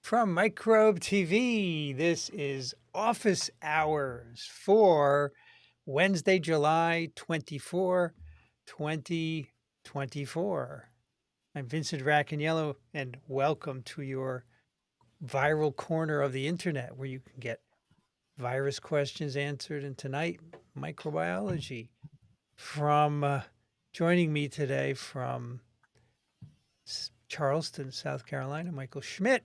From Microbe TV, this is office hours for Wednesday, July 24, 2024. I'm Vincent Racaniello, and welcome to your viral corner of the internet where you can get virus questions answered. And tonight, microbiology. From joining me today from Charleston, South Carolina, Michael Schmidt.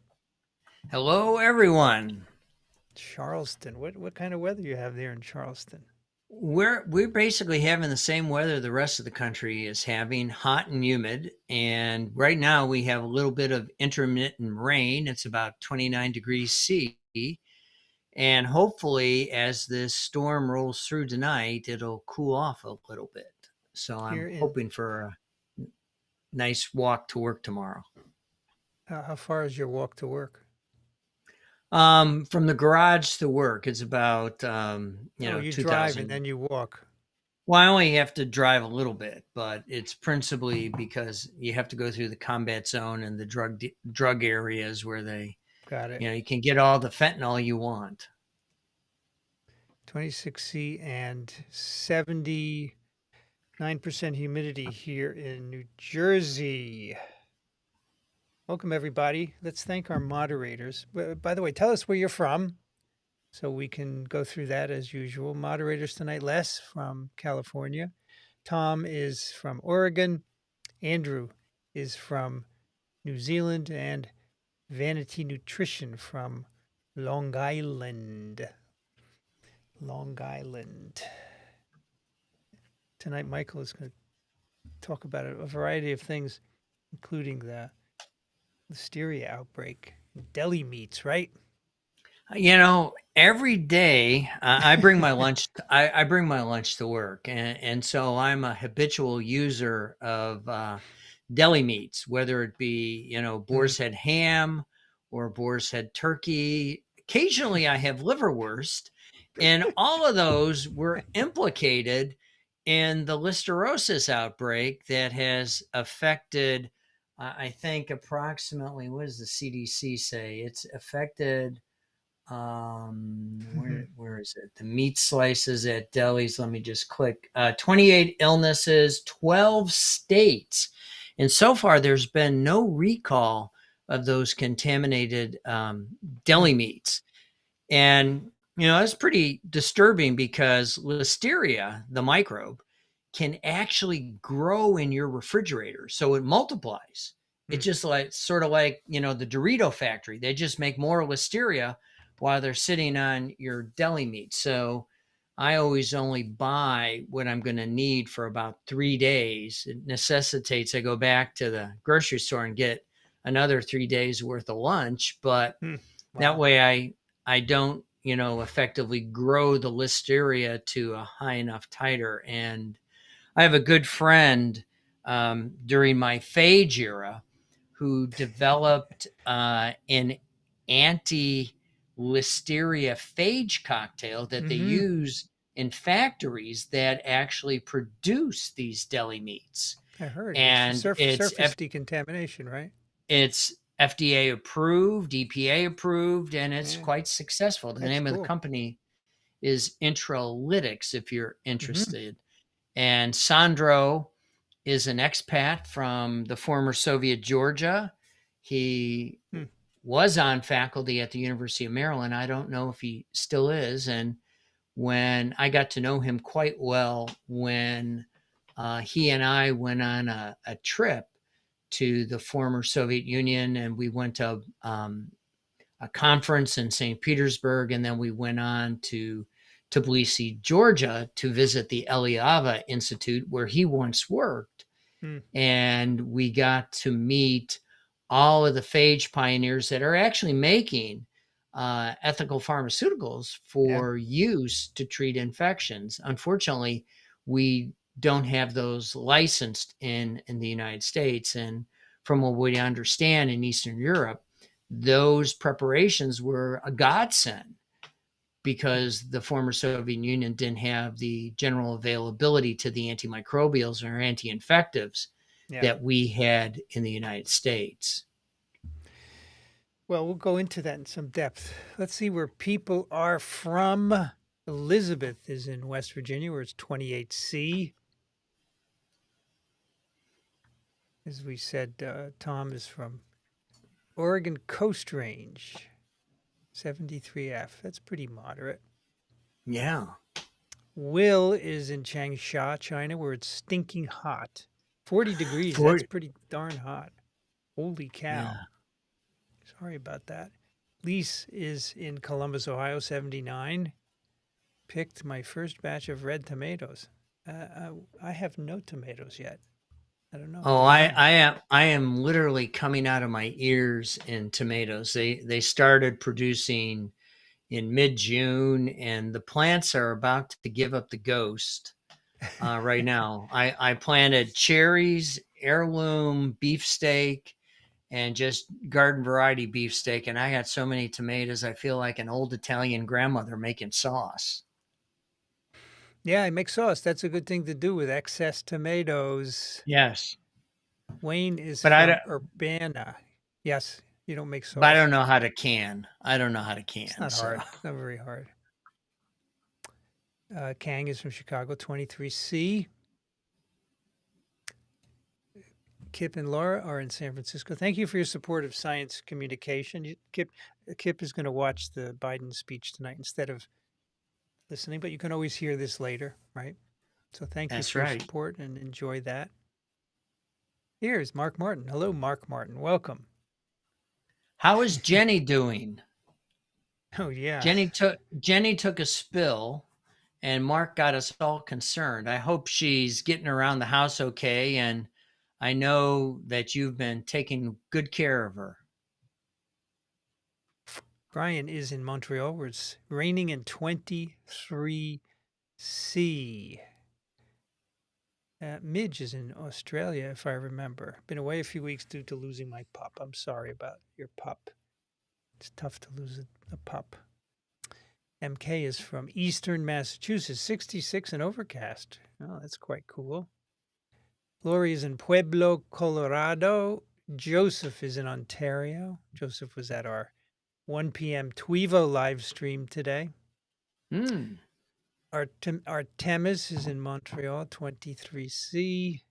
Hello, everyone. Charleston. What kind of weather you have there in Charleston? We're basically having the same weather the rest of the country is having, hot and humid. And right now we have a little bit of intermittent rain. It's about 29 degrees C. And hopefully, as this storm rolls through tonight, it'll cool off a little bit. So I'm Here in hoping for a nice walk to work tomorrow. how far is your walk to work? From the garage to work, it's about Oh, you drive and 2,000. then you walk. Well, I only have to drive a little bit, but it's principally because you have to go through the combat zone and the drug areas where Got it. you can get all the fentanyl you want. 26C and 79% humidity here in New Jersey. Welcome, everybody. Let's thank our moderators. By the way, tell us where you're from so we can go through that as usual. Moderators tonight, Les from California. Tom is from Oregon. Andrew is from New Zealand. And Vanity Nutrition from Long Island. Long Island. Tonight, Michael is going to talk about a variety of things, including the Listeria outbreak. Deli meats, right? Every day I bring my lunch. I bring my lunch to work, and so I'm a habitual user of deli meats, whether it be boar's head ham or boar's head turkey. Occasionally, I have liverwurst, and all of those were implicated in the listeriosis outbreak that has affected. I think approximately, what does the CDC say? It's affected where is it, the meat slices at delis, let me just click, 28 illnesses, 12 states, and so far there's been no recall of those contaminated deli meats. And it's pretty disturbing because Listeria, the microbe, can actually grow in your refrigerator, so it multiplies. It's just like sort of like the Dorito factory. They just make more Listeria while they're sitting on your deli meat. So I always only buy what I'm going to need for about 3 days. It necessitates I go back to the grocery store and get another 3 days worth of lunch, but that Wow. way I don't effectively grow the Listeria to a high enough titer. And I have a good friend during my Phage era who developed an anti-Listeria phage cocktail that they use in factories that actually produce these deli meats. I heard it's And surface decontamination, right? it's FDA approved, EPA approved, and it's Yeah, quite successful. The that's name of the cool. company is Intralytics, if you're interested. And Sandro is an expat from the former Soviet Georgia. He was on faculty at the University of Maryland. I don't know if he still is. And when I got to know him quite well, when he and I went on a trip to the former Soviet Union, and we went to a conference in St. Petersburg, and then we went on to Tbilisi, Georgia, to visit the Eliava Institute where he once worked. And we got to meet all of the phage pioneers that are actually making ethical pharmaceuticals for use to treat infections. Unfortunately, we don't have those licensed in the United States. And from what we understand in Eastern Europe, those preparations were a godsend because the former Soviet Union didn't have the general availability to the antimicrobials or anti-infectives that we had in the United States. Well, we'll go into that in some depth. Let's see where people are from. Elizabeth is in West Virginia, where it's 28C. As we said, Tom is from Oregon Coast Range, 73F. That's pretty moderate. Yeah. Will is in Changsha, China, where it's stinking hot. 40 degrees. That's 40. pretty darn hot. Holy cow. Yeah. Sorry about that. Lise is in Columbus, Ohio, 79. Picked my first batch of red tomatoes. I have no tomatoes yet. I don't know. Oh, Do you? I am literally coming out of my ears in tomatoes. They started producing in mid-June, and the plants are about to give up the ghost right now. I planted cherries, heirloom beefsteak, and just garden variety beefsteak, and I got so many tomatoes. I feel like an old Italian grandmother making sauce. Yeah, I make sauce. That's a good thing to do with excess tomatoes. Yes, Wayne is but I from don't. Urbana. Yes, you don't make But I sauce. don't know how to can. I don't know how to It's can. not So hard. It's not very hard. Kang is from Chicago, 23C. Kip and Laura are in San Francisco. Thank you for your support of science communication. Kip is going to watch the Biden speech tonight instead of listening, but you can always hear this later, right? So thank you that's for your right. support and enjoy that. Here's Mark Martin. Hello, Mark Martin. Welcome. How is Jenny doing? Oh yeah. Jenny took a spill, and Mark got us all concerned. I hope she's getting around the house okay, and I know that you've been taking good care of her. Brian is in Montreal where it's raining in 23C. Midge is in Australia, if I remember. Been away a few weeks due to losing my pup. I'm sorry about your pup. It's tough to lose a pup. MK is from Eastern Massachusetts, 66 and overcast. Oh, that's quite cool. Lori is in Pueblo, Colorado. Joseph is in Ontario. Joseph was at our 1 p.m. TWivo live stream today. Hmm. Artemis is in Montreal, 23C.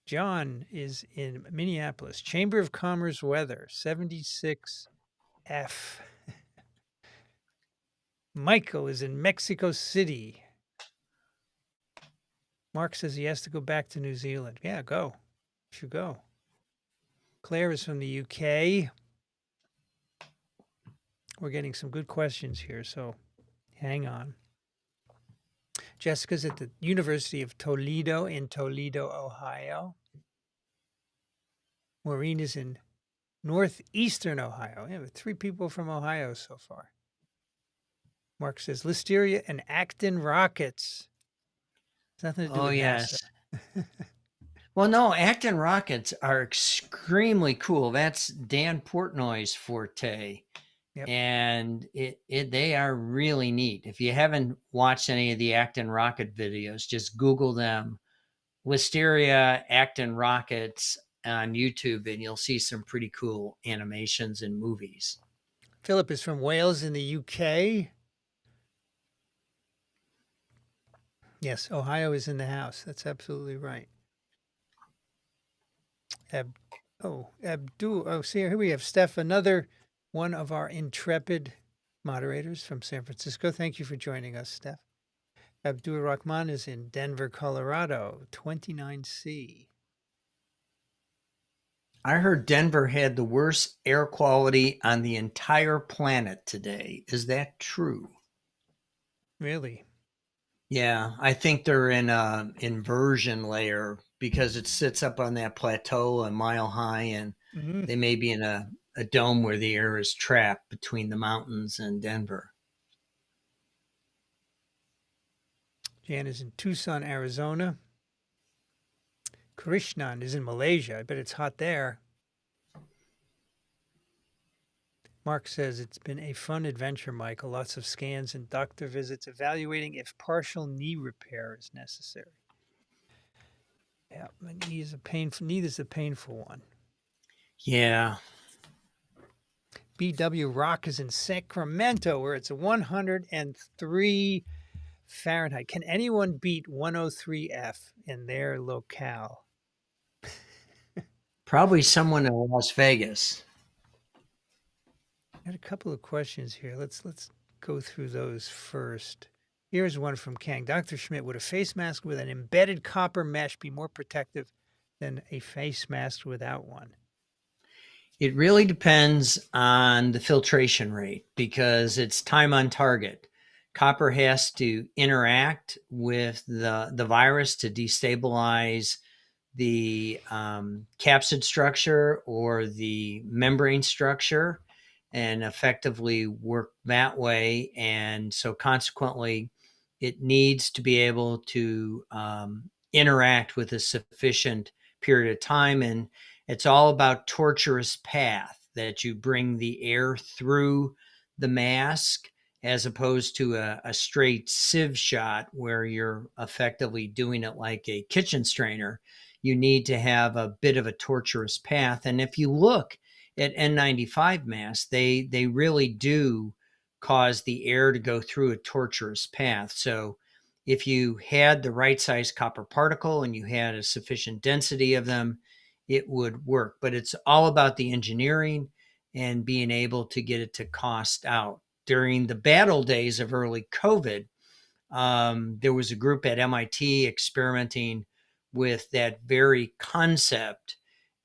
John is in Minneapolis. Chamber of Commerce weather, 76F. Michael is in Mexico City. Mark says he has to go back to New Zealand. Yeah, go. You should go. Claire is from the UK. We're getting some good questions here, so hang on. Jessica's at the University of Toledo in Toledo, Ohio. Maureen is in northeastern Ohio. Yeah, 3 people from Ohio so far. Mark says Listeria and Acton rockets. It's nothing to do Oh with NASA. yes. Well, no, Acton rockets are extremely cool. That's Dan Portnoy's forte. Yep. And they are really neat. If you haven't watched any of the Acton rocket videos, just Google them, Listeria Acton rockets on YouTube, and you'll see some pretty cool animations and movies. Philip is from Wales in the UK. Yes, Ohio is in the house. That's absolutely right. Abdul. Oh, see, here we have Steph, another one of our intrepid moderators from San Francisco. Thank you for joining us, Steph. Abdul Rahman is in Denver, Colorado, 29C. I heard Denver had the worst air quality on the entire planet today. Is that true? Really? Yeah, I think they're in a inversion layer because it sits up on that plateau a mile high, and Mm-hmm. they may be in a dome where the air is trapped between the mountains and Denver. Jan is in Tucson, Arizona. Krishnan is in Malaysia. I bet it's hot there. Mark says it's been a fun adventure, Michael. Lots of scans and doctor visits evaluating if partial knee repair is necessary. Yeah, my knee is a painful one. Yeah. BW Rock is in Sacramento, where it's 103 Fahrenheit. Can anyone beat 103F in their locale? Probably someone in Las Vegas. I had a couple of questions here. Let's go through those first. Here's one from Kang. Dr. Schmidt, would a face mask with an embedded copper mesh be more protective than a face mask without one? It really depends on the filtration rate because it's time on target. Copper has to interact with the virus to destabilize the capsid structure or the membrane structure and effectively work that way. And so consequently, it needs to be able to interact with a sufficient period of time. And it's all about tortuous path that you bring the air through the mask as opposed to a straight sieve shot where you're effectively doing it like a kitchen strainer. You need to have a bit of a tortuous path. And if you look at N95 masks, they really do cause the air to go through a tortuous path. So if you had the right size copper particle and you had a sufficient density of them, it would work. But it's all about the engineering and being able to get it to cost out. During the battle days of early COVID, there was a group at MIT experimenting with that very concept.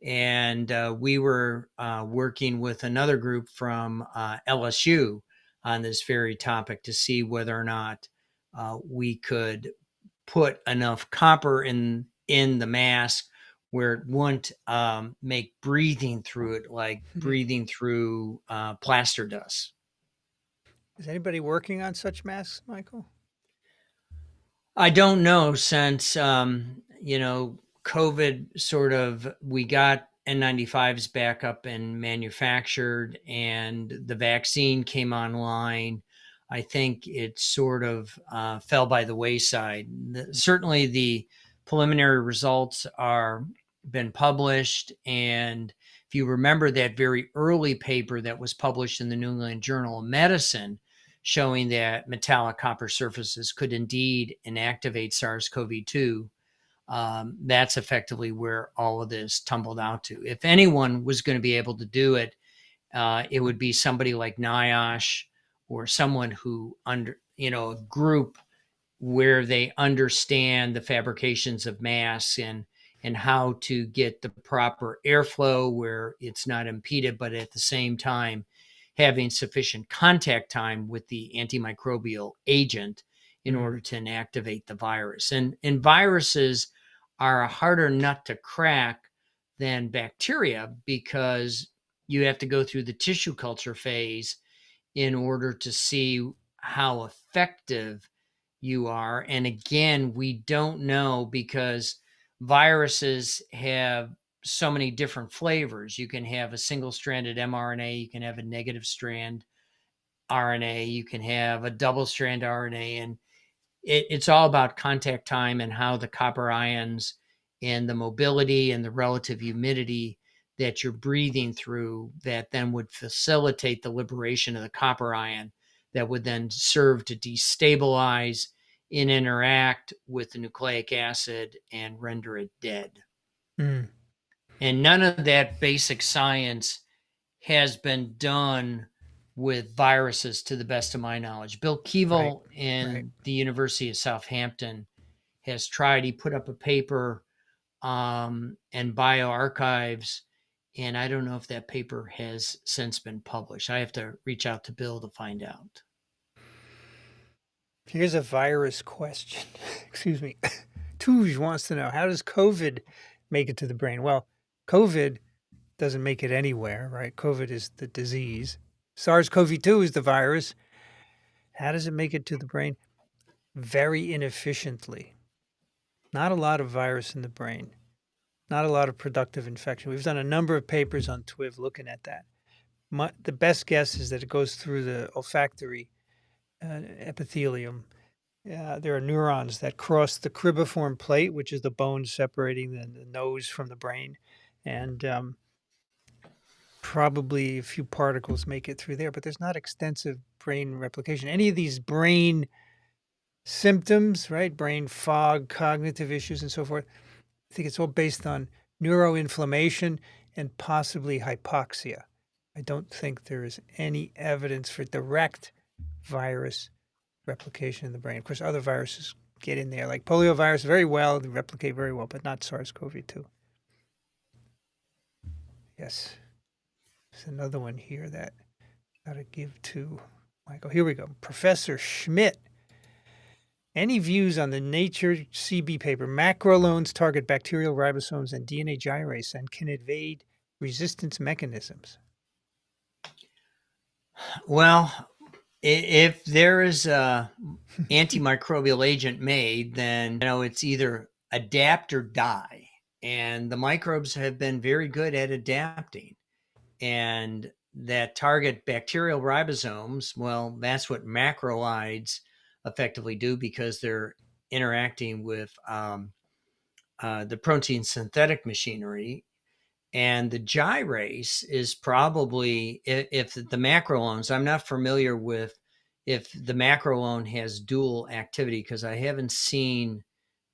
And we were working with another group from LSU on this very topic to see whether or not we could put enough copper in the mask where it wouldn't make breathing through it like breathing through plaster dust. Is anybody working on such masks, Michael? I don't know since COVID sort of we got N95s back up and manufactured and the vaccine came online. I think it sort of fell by the wayside. Certainly the preliminary results are been published, and if you remember that very early paper that was published in the New England Journal of Medicine showing that metallic copper surfaces could indeed inactivate SARS-CoV-2, that's effectively where all of this tumbled out to. If anyone was going to be able to do it, it would be somebody like NIOSH or someone who a group where they understand the fabrications of masks and how to get the proper airflow where it's not impeded, but at the same time having sufficient contact time with the antimicrobial agent in order to inactivate the virus. And viruses are a harder nut to crack than bacteria because you have to go through the tissue culture phase in order to see how effective you are. And again, we don't know because viruses have so many different flavors. You can have a single-stranded mRNA, you can have a negative strand RNA, you can have a double-strand RNA, and it's all about contact time and how the copper ions and the mobility and the relative humidity that you're breathing through that then would facilitate the liberation of the copper ion that would then serve to destabilize and interact with the nucleic acid and render it dead. Mm. And none of that basic science has been done with viruses to the best of my knowledge. Bill Keevil in the University of Southampton has tried. He put up a paper and bioarchives, and I don't know if that paper has since been published. I have to reach out to Bill to find out. Here's a virus question. Excuse me. Touge wants to know, how does COVID make it to the brain? Well, COVID doesn't make it anywhere, right? COVID is the disease. SARS-CoV-2 is the virus. How does it make it to the brain? Very inefficiently. Not a lot of virus in the brain. Not a lot of productive infection. We've done a number of papers on TWiM looking at that. The best guess is that it goes through the olfactory epithelium. There are neurons that cross the cribriform plate, which is the bone separating the nose from the brain, and probably a few particles make it through there, but there's not extensive brain replication. Any of these brain symptoms, right? Brain fog, cognitive issues, and so forth. I think it's all based on neuroinflammation and possibly hypoxia. I don't think there is any evidence for direct virus replication in the brain. Of course, other viruses get in there, like poliovirus, very well, they replicate very well, but not SARS-CoV-2. Yes. There's another one here that I got to give to Michael. Here we go. Professor Schmidt. Any views on the Nature CB paper? Macroloans target bacterial ribosomes and DNA gyrase and can evade resistance mechanisms. Well, if there is a antimicrobial agent made, then it's either adapt or die. And the microbes have been very good at adapting. And that target bacterial ribosomes, well, that's what macrolides effectively do because they're interacting with the protein synthetic machinery. And the gyrase is probably, if the macroloans, I'm not familiar with if the macrolone has dual activity because I haven't seen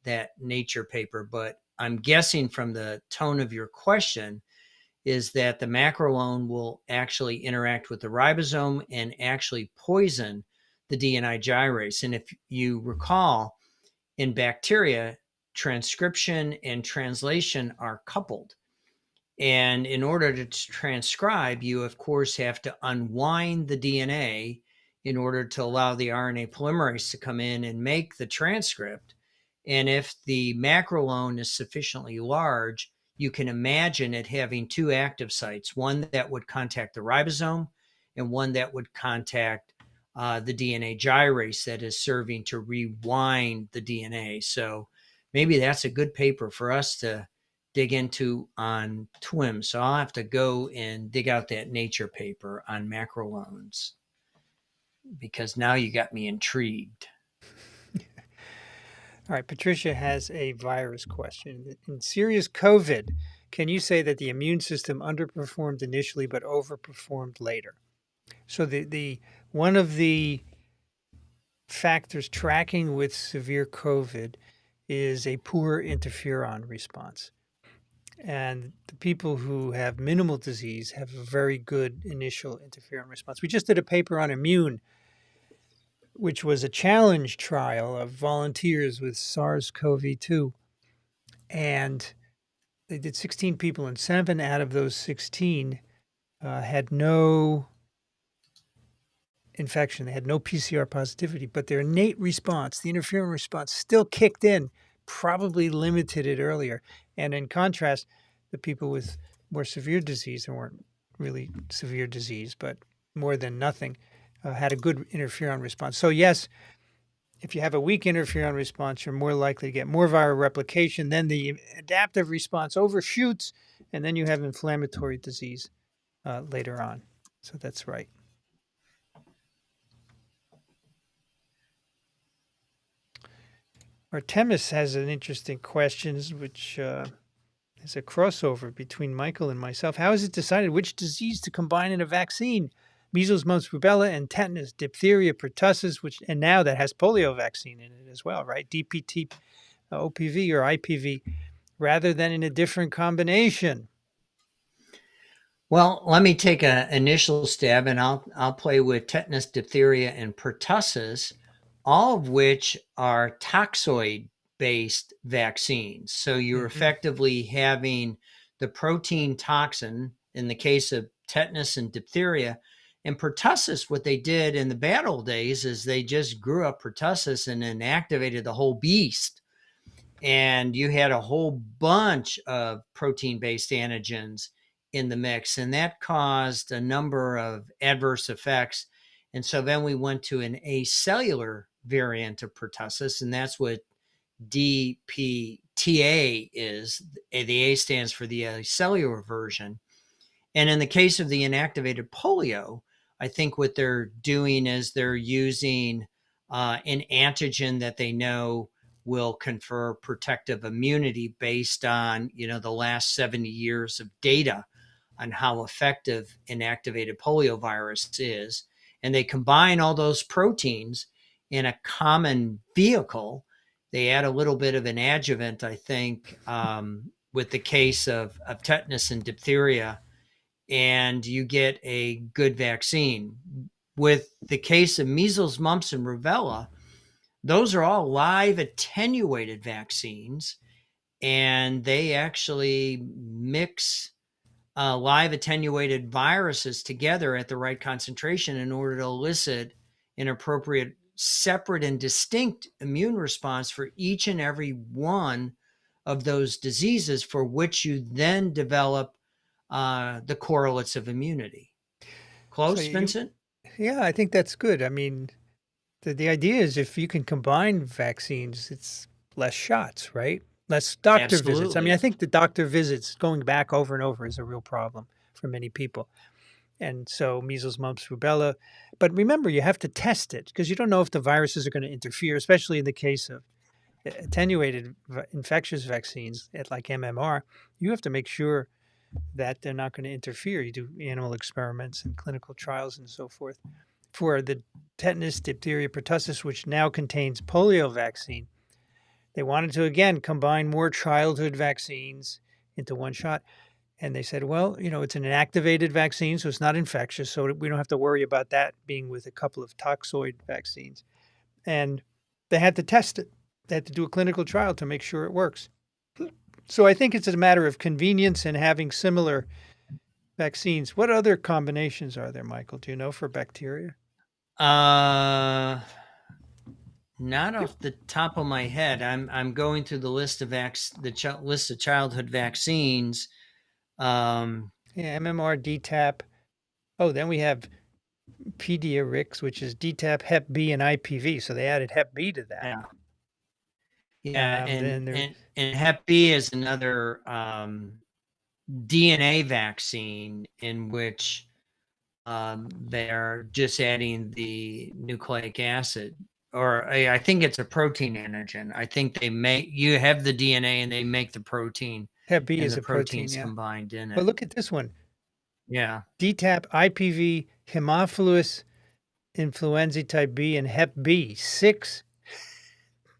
that Nature paper, but I'm guessing from the tone of your question is that the macrolone will actually interact with the ribosome and actually poison the DNA gyrase. And if you recall, in bacteria, transcription and translation are coupled. And in order to transcribe, you, of course, have to unwind the DNA in order to allow the RNA polymerase to come in and make the transcript. And if the macrolone is sufficiently large, you can imagine it having two active sites, one that would contact the ribosome and one that would contact the DNA gyrase that is serving to rewind the DNA. So maybe that's a good paper for us to dig into on TWiM. So I'll have to go and dig out that Nature paper on macroloans because now you got me intrigued. All right, Patricia has a virus question. In serious COVID, can you say that the immune system underperformed initially but overperformed later? So the one of the factors tracking with severe COVID is a poor interferon response. And the people who have minimal disease have a very good initial interferon response. We just did a paper on immune, which was a challenge trial of volunteers with SARS-CoV-2. And they did 16 people, and 7 out of those 16 had no infection. They had no PCR positivity, but their innate response, the interferon response, still kicked in, probably limited it earlier. And in contrast, the people with more severe disease, they weren't really severe disease, but more than nothing, had a good interferon response. So yes, if you have a weak interferon response, you're more likely to get more viral replication. Then the adaptive response overshoots, and then you have inflammatory disease later on. So that's right. Artemis has an interesting question, which is a crossover between Michael and myself. How is it decided which disease to combine in a vaccine? Measles, mumps, rubella, and tetanus, diphtheria, pertussis, and now that has polio vaccine in it as well, right? DPT, OPV, or IPV, rather than in a different combination. Well, let me take an initial stab, and I'll play with tetanus, diphtheria, and pertussis, all of which are toxoid-based vaccines. So you're effectively having the protein toxin in the case of tetanus and diphtheria. And pertussis, what they did in the bad old days is they just grew up pertussis and inactivated the whole beast. And you had a whole bunch of protein-based antigens in the mix, and that caused a number of adverse effects. And so then we went to an acellular variant of pertussis, and that's what DPTA is. The A stands for the acellular version. And in the case of the inactivated polio, I think what they're doing is they're using an antigen that they know will confer protective immunity based on, the last 70 years of data. on how effective inactivated poliovirus is. And they combine all those proteins in a common vehicle. They add a little bit of an adjuvant, I think, with the case of tetanus and diphtheria, and you get a good vaccine. With the case of measles, mumps, and rubella, those are all live attenuated vaccines, and they actually mix live attenuated viruses together at the right concentration in order to elicit an appropriate, separate, and distinct immune response for each and every one of those diseases, for which you then develop the correlates of immunity. So Close, Vincent? yeah, I think that's good. I mean, the idea is if you can combine vaccines, it's less shots, right? Less doctor visits. I mean, I Absolutely. think the doctor visits going back over and over is a real problem for many people. And so measles, mumps, rubella. But remember, you have to test it because you don't know if the viruses are going to interfere, especially in the case of attenuated infectious vaccines like MMR. You have to make sure that they're not going to interfere. You do animal experiments and clinical trials and so forth. For the tetanus, diphtheria, pertussis, which now contains polio vaccine, they wanted to, again, combine more childhood vaccines into one shot. And they said, well, it's an inactivated vaccine, so it's not infectious, so we don't have to worry about that being with a couple of toxoid vaccines. And they had to test it. They had to do a clinical trial to make sure it works. So I think it's a matter of convenience and having similar vaccines. What other combinations are there, Michael? Do you know for bacteria? Not off the top of my head. I'm going through the list of list of childhood vaccines. Yeah, MMR, DTaP. Oh, then we have Pediarix, which is DTaP, Hep B, and IPV. So they added Hep B to that. Yeah. Yeah, Then and Hep B is another DNA vaccine in which they're just adding the nucleic acid, or I think it's a protein antigen. I think you have the DNA and they make the protein, Hep B and is the a protein, protein's yeah. combined in But it. look at this one. Yeah. DTaP, IPV, Haemophilus influenzae type B, and Hep B. 6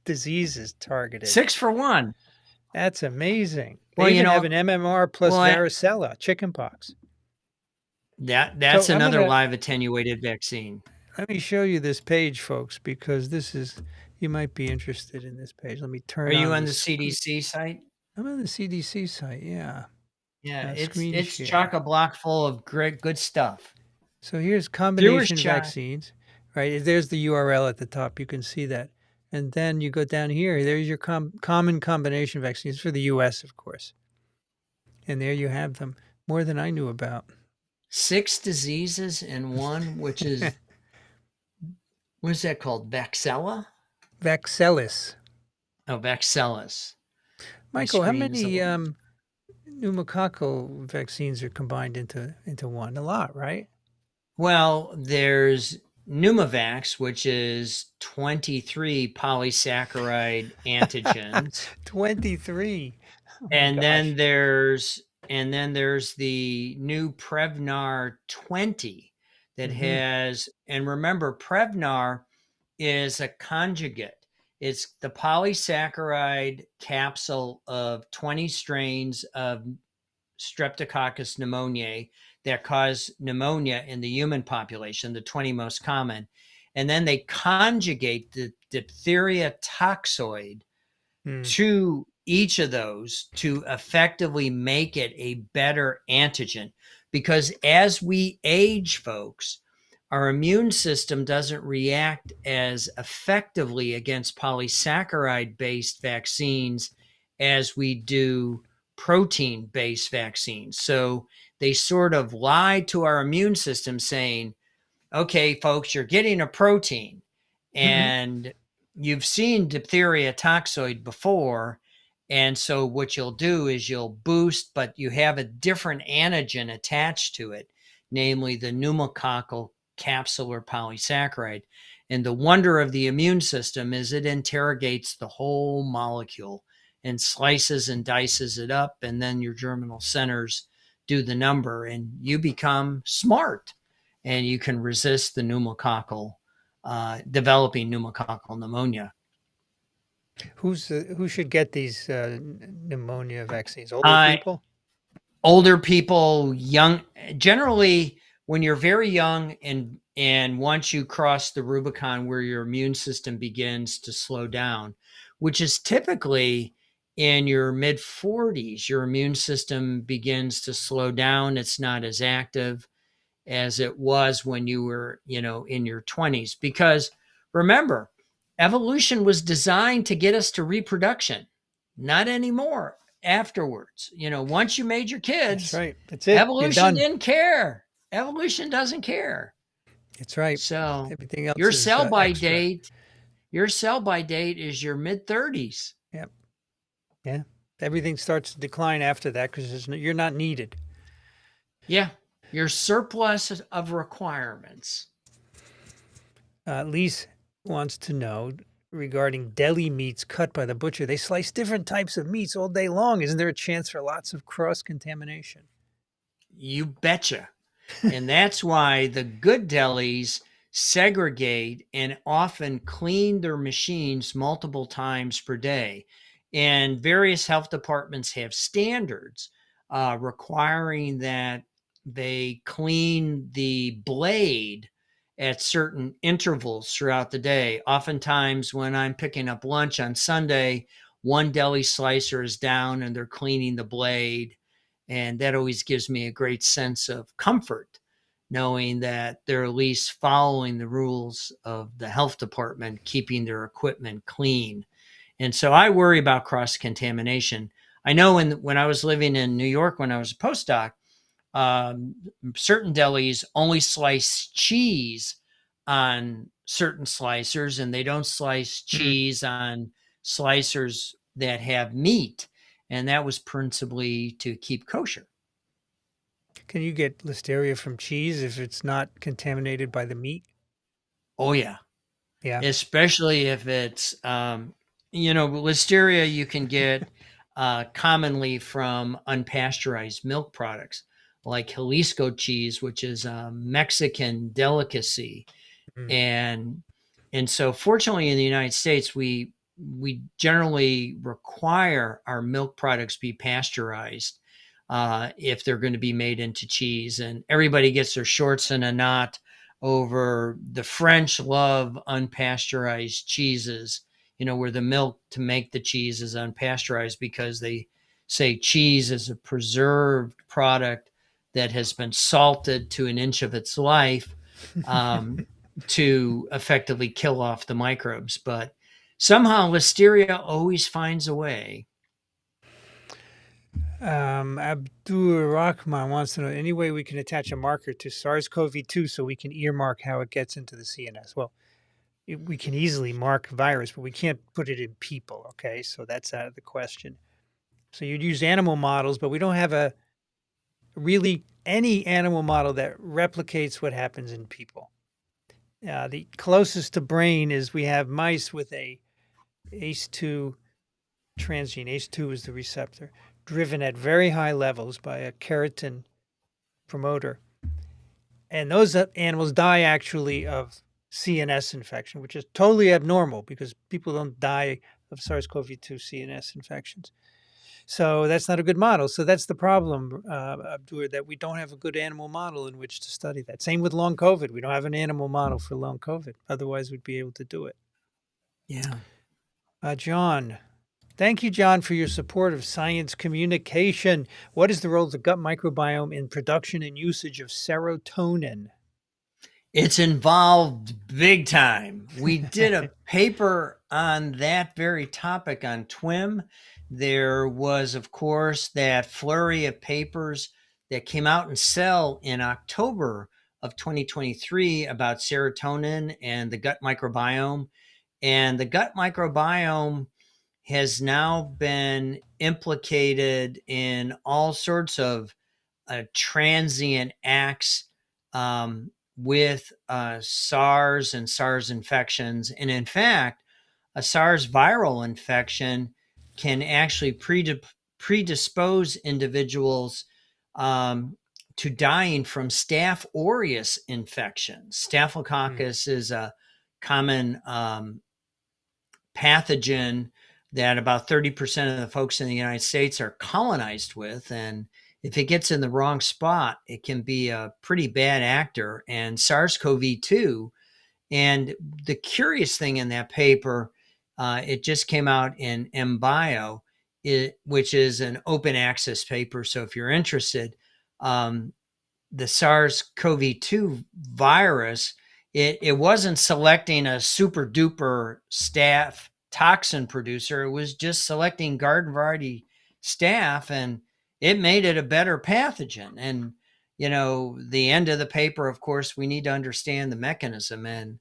diseases targeted. 6 for 1. That's amazing. They Well, even have an MMR plus varicella, chickenpox. That's another live attenuated vaccine. Let me show you this page, folks, because you might be interested in this page. Let me turn Are on you on the screen. CDC site? I'm on the CDC site, yeah. Yeah, Screen it's share. chock-a-block full of great, good stuff. So here's combination vaccines, right? There's the URL at the top. You can see that. And then you go down here. There's your common combination vaccines for the U.S., of course. And there you have them. More than I knew about. 6 diseases in one, which is, what is that called? Vaxella? Vaxelis. Oh, Vaxelis. Michael, how many pneumococcal vaccines are combined into one? A lot, right? Well, there's Pneumovax, which is 23 polysaccharide antigens. 23. Oh and then there's the new Prevnar 20 that has, and remember, Prevnar is a conjugate. It's the polysaccharide capsule of 20 strains of Streptococcus pneumoniae that cause pneumonia in the human population, the 20 most common. And then they conjugate the diphtheria toxoid to each of those to effectively make it a better antigen. Because as we age, folks, our immune system doesn't react as effectively against polysaccharide-based vaccines as we do protein-based vaccines. So they sort of lied to our immune system saying, okay, folks, you're getting a protein, and you've seen diphtheria toxoid before. And so what you'll do is you'll boost, but you have a different antigen attached to it, namely the pneumococcal capsular polysaccharide. And the wonder of the immune system is it interrogates the whole molecule and slices and dices it up, and then your germinal centers do the number, and you become smart, and you can resist the pneumococcal, developing pneumococcal pneumonic. Who should get these pneumonia vaccines? Older people? Older people, young. Generally, when you're very young, and once you cross the Rubicon where your immune system begins to slow down, which is typically in your mid 40s, your immune system begins to slow down. It's not as active as it was when you were, in your 20s. Because remember, evolution was designed to get us to reproduction, not anymore afterwards. Once you made your kids, that's right. That's it. evolution didn't care. Evolution doesn't care. That's right. So everything else your is sell by extra. date, your sell by date is your mid 30s. Yep. Yeah. Everything starts to decline after that because you're not needed. Yeah. Your surplus of requirements. Lise wants to know regarding deli meats cut by the butcher. They slice different types of meats all day long. Isn't there a chance for lots of cross-contamination? You betcha. And that's why the good delis segregate and often clean their machines multiple times per day. And various health departments have standards requiring that they clean the blade at certain intervals throughout the day. Oftentimes, when I'm picking up lunch on Sunday, one deli slicer is down and they're cleaning the blade. And that always gives me a great sense of comfort, knowing that they're at least following the rules of the health department, keeping their equipment clean. And so I worry about cross-contamination. I know when I was living in New York, when I was a postdoc, certain delis only slice cheese on certain slicers, and they don't slice cheese on slicers that have meat. And that was principally to keep kosher. Can you get Listeria from cheese if it's not contaminated by the meat? Oh, yeah. Yeah. Especially if it's, Listeria you can get commonly from unpasteurized milk products like Jalisco cheese, which is a Mexican delicacy. And so fortunately in the United States, we generally require our milk products be pasteurized if they're going to be made into cheese. And everybody gets their shorts in a knot over the French love unpasteurized cheeses, where the milk to make the cheese is unpasteurized because they say cheese is a preserved product that has been salted to an inch of its life to effectively kill off the microbes. But somehow Listeria always finds a way. Abdur Rahman wants to know any way we can attach a marker to SARS-CoV-2 so we can earmark how it gets into the CNS. Well, we can easily mark virus, but we can't put it in people. Okay, so that's out of the question. So you'd use animal models, but we don't have really any animal model that replicates what happens in people. The closest to brain is we have mice with a ACE2 transgene. ACE2 is the receptor, driven at very high levels by a keratin promoter. And those animals die actually of CNS infection, which is totally abnormal because people don't die of SARS-CoV-2 CNS infections. So that's not a good model. So that's the problem, Abdur, that we don't have a good animal model in which to study that. Same with long COVID. We don't have an animal model for long COVID. Otherwise, we'd be able to do it. Yeah. John. Thank you, John, for your support of science communication. What is the role of the gut microbiome in production and usage of serotonin? It's involved big time. We did a paper on that very topic on TWiM. There was, of course, that flurry of papers that came out in Cell in October of 2023 about serotonin and the gut microbiome. And the gut microbiome has now been implicated in all sorts of transient acts with SARS and SARS infections. And in fact, a SARS viral infection can actually predispose individuals to dying from Staph aureus infections. Staphylococcus is a common pathogen that about 30% of the folks in the United States are colonized with. And if it gets in the wrong spot, it can be a pretty bad actor. And SARS-CoV-2, and the curious thing in that paper, it just came out in MBio, which is an open access paper. So if you're interested, the SARS-CoV-2 virus, it wasn't selecting a super duper staph toxin producer. It was just selecting garden variety staph, and it made it a better pathogen. And, the end of the paper, of course, we need to understand the mechanism. And,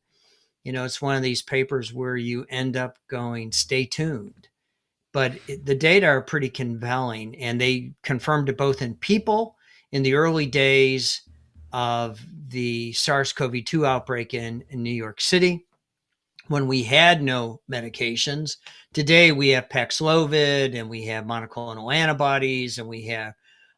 it's one of these papers where you end up going, stay tuned. But the data are pretty compelling, and they confirmed it both in people in the early days of the SARS-CoV-2 outbreak in New York City, when we had no medications. Today we have Paxlovid, and we have monoclonal antibodies, and we have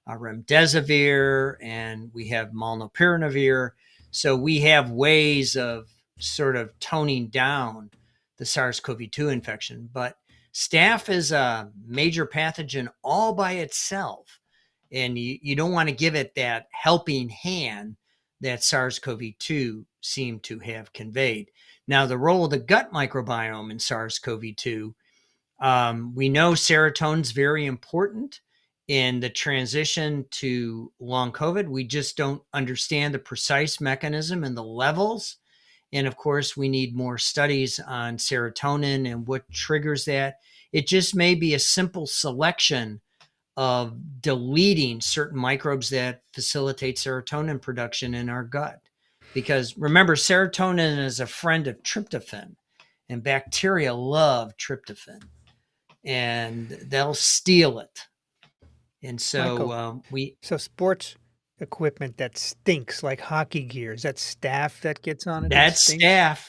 remdesivir, and we have molnupiravir. So we have ways of sort of toning down the SARS-CoV-2 infection. But staph is a major pathogen all by itself, and you don't want to give it that helping hand that SARS-CoV-2 seemed to have conveyed. Now, the role of the gut microbiome in SARS-CoV-2, we know serotonin is very important in the transition to long COVID. We just don't understand the precise mechanism and the levels. And of course, we need more studies on serotonin and what triggers that. It just may be a simple selection of deleting certain microbes that facilitate serotonin production in our gut. Because remember, serotonin is a friend of tryptophan, and bacteria love tryptophan, and they'll steal it. And so Michael, so sports equipment that stinks, like hockey gear, is that staph that gets on it that that's stinks? staph.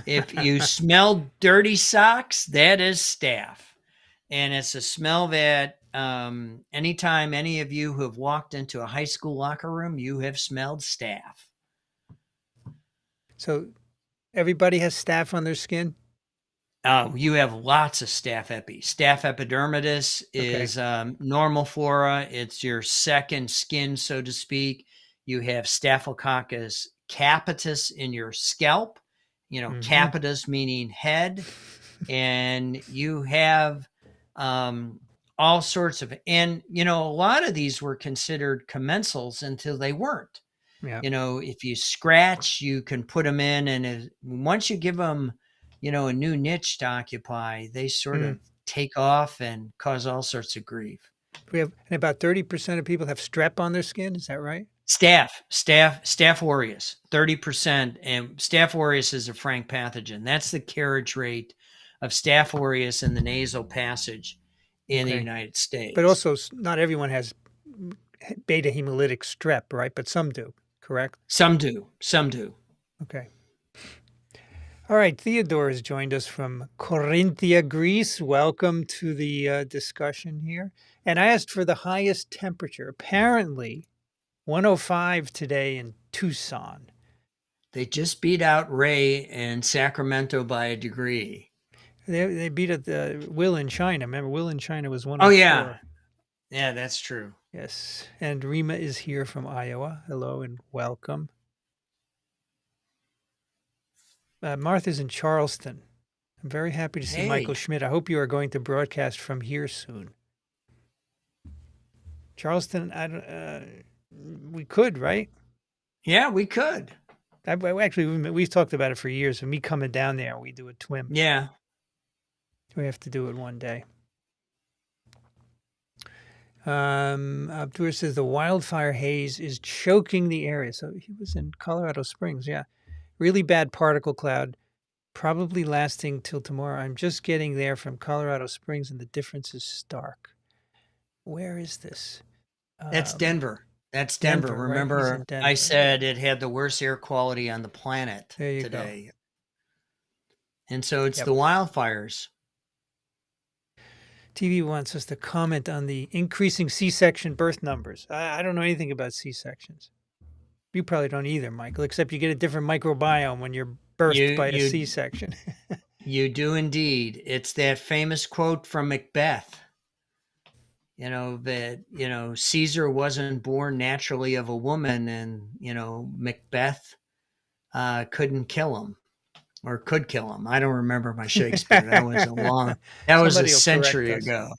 If you smell dirty socks, that is staph. And it's a smell that anytime any of you who have walked into a high school locker room, you have smelled staph. So everybody has staph on their skin? You have lots of staph epi. Staph epidermidis is normal flora. It's your second skin, so to speak. You have Staphylococcus capitis in your scalp, capitis meaning head. And you have all sorts of, and, a lot of these were considered commensals until they weren't. Yeah. If you scratch, you can put them in. And once you give them, a new niche to occupy, they sort of take off and cause all sorts of grief. And about 30% of people have strep on their skin. Is that right? Staph aureus, 30%. And Staph aureus is a frank pathogen. That's the carriage rate of Staph aureus in the nasal passage in the United States. But also, not everyone has beta hemolytic strep, right? But some do, correct? Some do. Okay. All right. Theodore has joined us from Corinthia, Greece. Welcome to the discussion here. And I asked for the highest temperature. Apparently, 105 today in Tucson. They just beat out Ray in Sacramento by a degree. They beat it, Will in China. Remember, Will in China was 104. Oh, yeah. Yeah, that's true. Yes. And Rima is here from Iowa. Hello and welcome. Martha's in Charleston. I'm very happy to see Michael Schmidt. I hope you are going to broadcast from here soon. Charleston, we could, right? Yeah, we could. Actually, we've talked about it for years. And me coming down there, we do a TWiM. Yeah. We have to do it one day. Abdur says the wildfire haze is choking the area. So he was in Colorado Springs. Yeah. Really bad particle cloud, probably lasting till tomorrow. I'm just getting there from Colorado Springs, and the difference is stark. Where is this? That's Denver. That's Denver. Remember, right? Denver. I said it had the worst air quality on the planet today. Go. And so it's the wildfires. TV wants us to comment on the increasing C-section birth numbers. I don't know anything about C-sections. You probably don't either, Michael, except you get a different microbiome when you're You birthed by a you C-section. you do indeed. It's that famous quote from Macbeth. That Caesar wasn't born naturally of a woman, and Macbeth couldn't kill him, or could kill him. I don't remember my Shakespeare. That was a Somebody will correct century us. ago.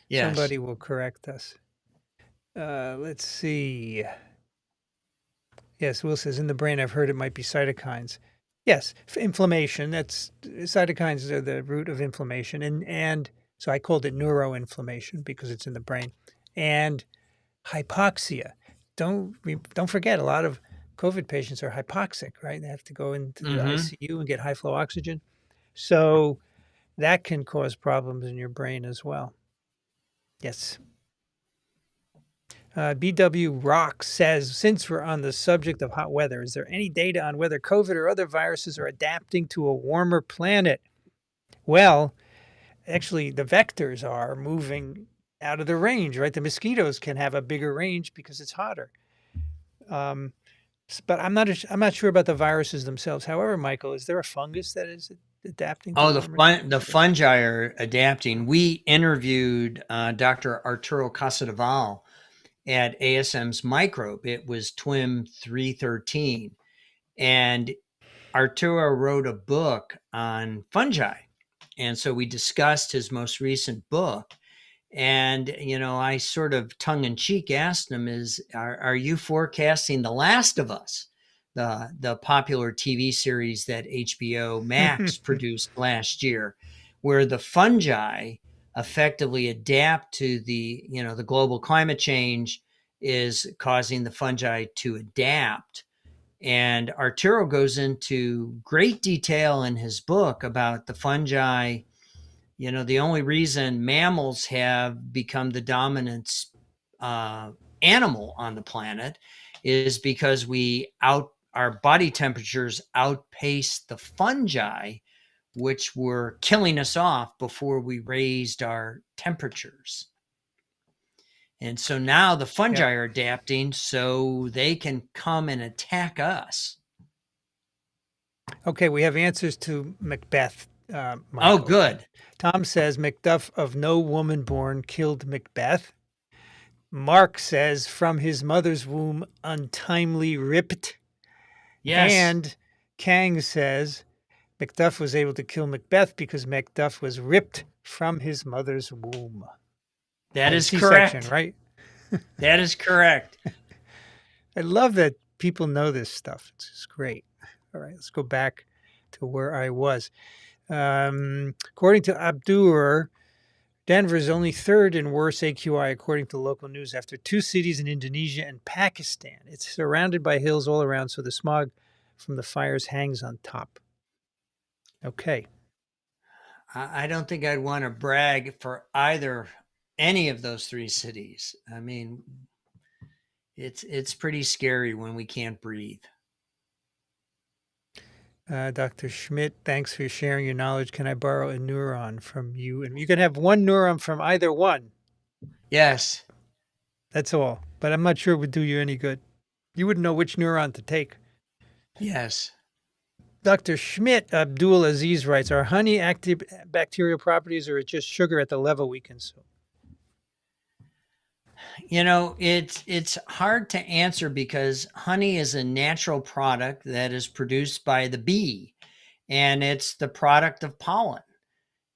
Yes. Somebody will correct us. Let's see. Yes, Will says, in the brain, I've heard it might be cytokines. Yes, inflammation. That's cytokines are the root of inflammation, and so I called it neuroinflammation because it's in the brain, and hypoxia. Don't forget, a lot of COVID patients are hypoxic, right? They have to go into the ICU and get high flow oxygen, so that can cause problems in your brain as well. Yes. BW Rock says, since we're on the subject of hot weather, is there any data on whether COVID or other viruses are adapting to a warmer planet? Well, actually, the vectors are moving out of the range, right? The mosquitoes can have a bigger range because it's hotter. But I'm not sure about the viruses themselves. However, Michael, is there a fungus that is adapting to warmer temperatures? The fungi are adapting. We interviewed Dr. Arturo Casadeval at ASM's Microbe. It was TWiM 313. And Arturo wrote a book on fungi. And so we discussed his most recent book. And, I sort of tongue-in-cheek asked him, are you forecasting The Last of Us, the popular TV series that HBO Max produced last year, where the fungi effectively adapt to the global climate change is causing the fungi to adapt. And Arturo goes into great detail in his book about the fungi. The only reason mammals have become the dominant animal on the planet is because our body temperatures outpace the fungi, which were killing us off before we raised our temperatures. And so now the fungi are adapting so they can come and attack us. Okay, we have answers to Macbeth. Michael. Oh, good. Tom says Macduff of no woman born killed Macbeth. Mark says from his mother's womb untimely ripped. Yes. And Kang says Macduff was able to kill Macbeth because Macduff was ripped from his mother's womb. That is correct. Right? That is correct. I love that people know this stuff. It's just great. All right, let's go back to where I was. According to Abdur, Denver is only third in worst AQI according to local news after two cities in Indonesia and Pakistan. It's surrounded by hills all around, so the smog from the fires hangs on top. Okay. I don't think I'd want to brag for any of those three cities. I mean, it's pretty scary when we can't breathe. Dr. Schmidt, thanks for sharing your knowledge. Can I borrow a neuron from you? And you can have one neuron from either one. Yes. That's all. But I'm not sure it would do you any good. You wouldn't know which neuron to take. Yes. Dr. Schmidt, Abdul Aziz writes, are honey active bacterial properties or is it just sugar at the level we consume? It's hard to answer because honey is a natural product that is produced by the bee, and it's the product of pollen.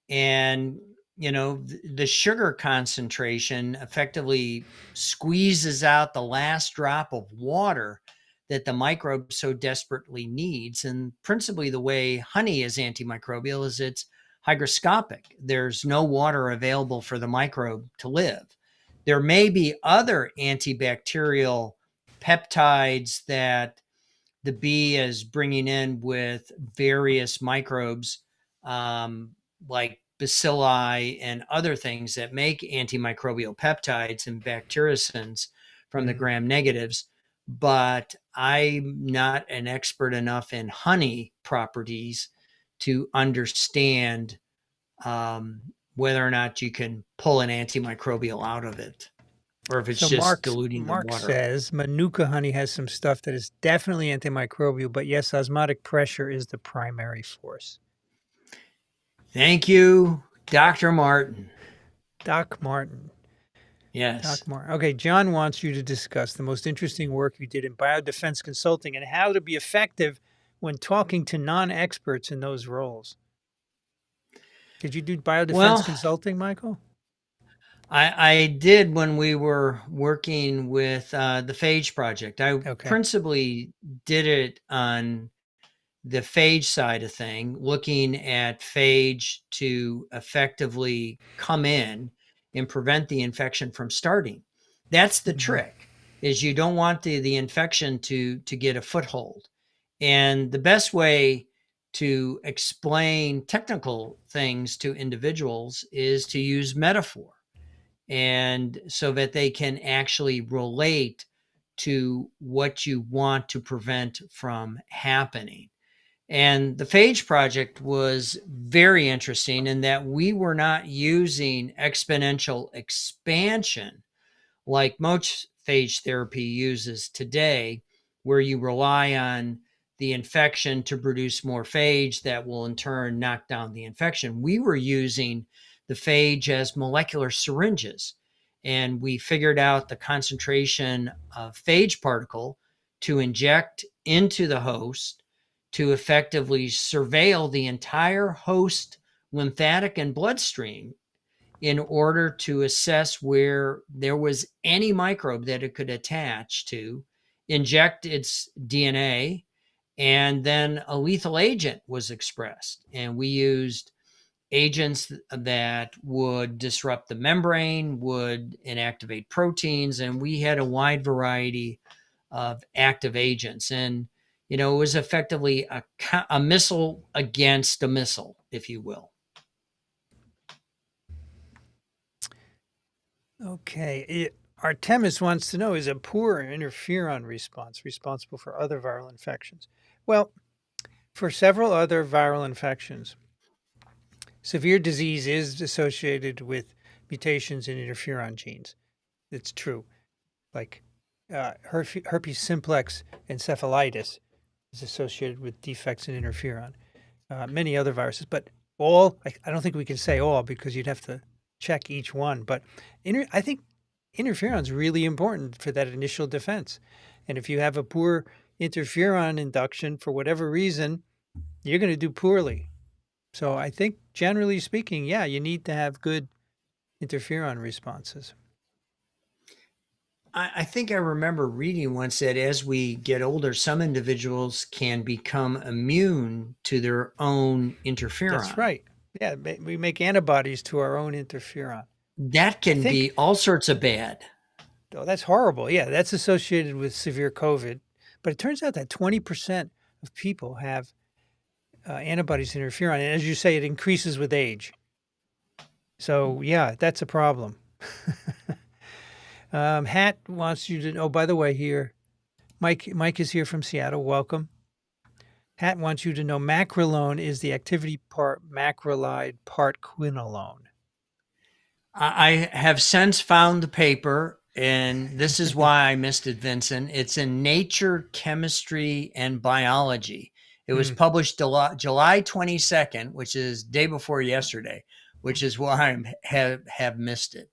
And, the sugar concentration effectively squeezes out the last drop of water that the microbe so desperately needs. And principally the way honey is antimicrobial is it's hygroscopic. There's no water available for the microbe to live. There may be other antibacterial peptides that the bee is bringing in with various microbes, like bacilli and other things that make antimicrobial peptides and bactericins from the gram negatives. But I'm not an expert enough in honey properties to understand whether or not you can pull an antimicrobial out of it, or if it's So just diluting the Mark water. says Manuka honey has some stuff that is definitely antimicrobial, but yes, osmotic pressure is the primary force. Thank you, Dr. Martin. Doc Martin. Yes. Doc Martin. Okay, John wants you to discuss the most interesting work you did in biodefense consulting and how to be effective when talking to non-experts in those roles. Did you do biodefense Well, consulting, Michael? I did when we were working with the Phage project. I Okay. principally did it on the phage side of thing, looking at phage to effectively come in and prevent the infection from starting. That's the trick, is you don't want the infection to get a foothold. And the best way to explain technical things to individuals is to use metaphor, and so that they can actually relate to what you want to prevent from happening. And the Phage project was very interesting in that we were not using exponential expansion like most phage therapy uses today, where you rely on the infection to produce more phage that will in turn knock down the infection. We were using the phage as molecular syringes, and we figured out the concentration of phage particle to inject into the host to effectively surveil the entire host lymphatic and bloodstream in order to assess where there was any microbe that it could attach to, inject its DNA, and then a lethal agent was expressed. And we used agents that would disrupt the membrane, would inactivate proteins, and we had a wide variety of active agents. And, it was effectively a missile against a missile, if you will. Okay. Artemis wants to know, is a poor interferon response responsible for other viral infections? Well, for several other viral infections, severe disease is associated with mutations in interferon genes. It's true. Like herpes simplex encephalitis is associated with defects in interferon. Many other viruses, but I don't think we can say all because you'd have to check each one. But I think interferon is really important for that initial defense. And if you have a poor interferon induction for whatever reason, you're going to do poorly. So I think generally speaking, yeah, you need to have good interferon responses. I think I remember reading once that as we get older, some individuals can become immune to their own That's interferon. right. Yeah, we make antibodies to our own interferon. That I can think, be all sorts of bad. oh, that's horrible. Yeah, that's associated with severe COVID. But it turns out that 20% of people have antibodies to interferon. And as you say, it increases with age. So, yeah, that's a problem. Hat wants you to know, oh, by the way, here, Mike is here from Seattle. Welcome. Hat wants you to know macrolone is the activity part macrolide, part quinolone. I have since found the paper, and this is why I missed it, Vincent. It's in Nature Chemistry and Biology. It was published July 22nd, which is day before yesterday, which is why I have missed it.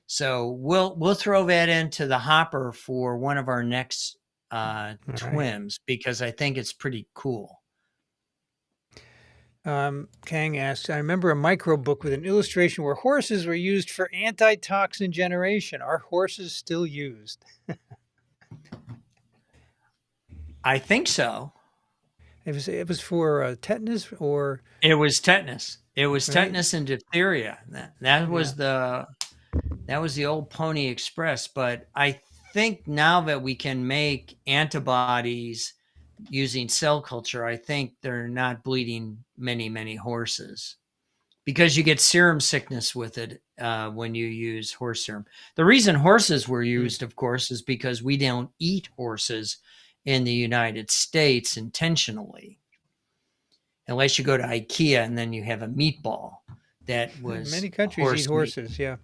So we'll throw that into the hopper for one of our next TWiMs, because I think it's pretty cool. Kang asks, I remember a micro book with an illustration where horses were used for antitoxin generation. Are horses still used? I think so. It was for tetanus or It was tetanus. It was right? tetanus and diphtheria. That was the old Pony Express. But I think now that we can make antibodies using cell culture, I think they're not bleeding many horses, because you get serum sickness with it when you use horse serum. The reason horses were used, of course, is because we don't eat horses in the United States intentionally, unless you go to IKEA and then you have a meatball. that was Many countries eat horse meat. horses, yeah.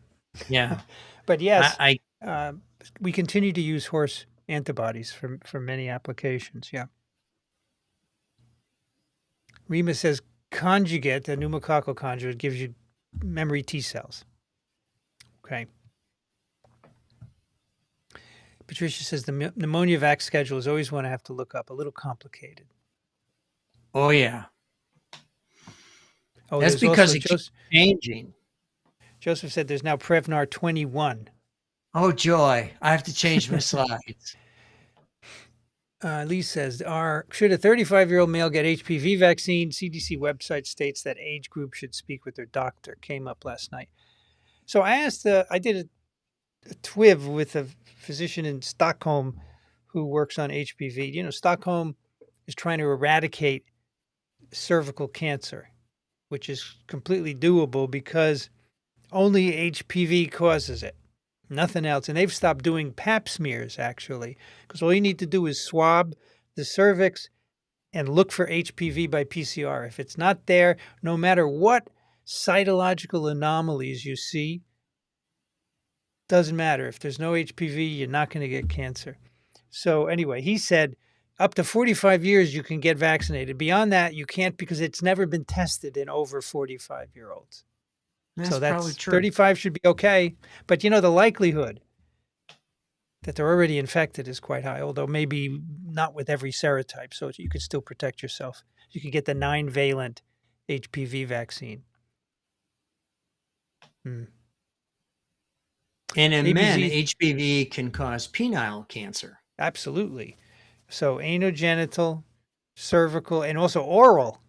Yeah. But yes, I uh, we continue to use horse antibodies for many applications, yeah. Rima says conjugate, the pneumococcal conjugate, gives you memory T cells. Okay. Patricia says the pneumonia vac schedule is always one I have to look up, a little complicated. oh yeah. Oh, That's there's because also it keeps changing. Joseph said there's now Prevnar 21. Oh joy. I have to change my slides. Lee says, should a 35-year-old male get HPV vaccine? CDC website states that age group should speak with their doctor. Came up last night. So I asked, I did a TWiV with a physician in Stockholm who works on HPV. You know, Stockholm is trying to eradicate cervical cancer, which is completely doable because only HPV causes it, nothing else. And they've stopped doing pap smears, actually, because all you need to do is swab the cervix and look for HPV by PCR. If it's not there, no matter what cytological anomalies you see, doesn't matter. If there's no HPV, you're not going to get cancer. So anyway, he said up to 45 years you can get vaccinated. Beyond that, you can't because it's never been tested in over 45-year-olds. That's So probably that's true. 35 should be okay. But you know, the likelihood that they're already infected is quite high, although maybe not with every serotype. So you can still protect yourself. You can get the 9-valent HPV vaccine. And in men, ABZ, HPV can cause penile cancer. absolutely. So anogenital, cervical, and also oral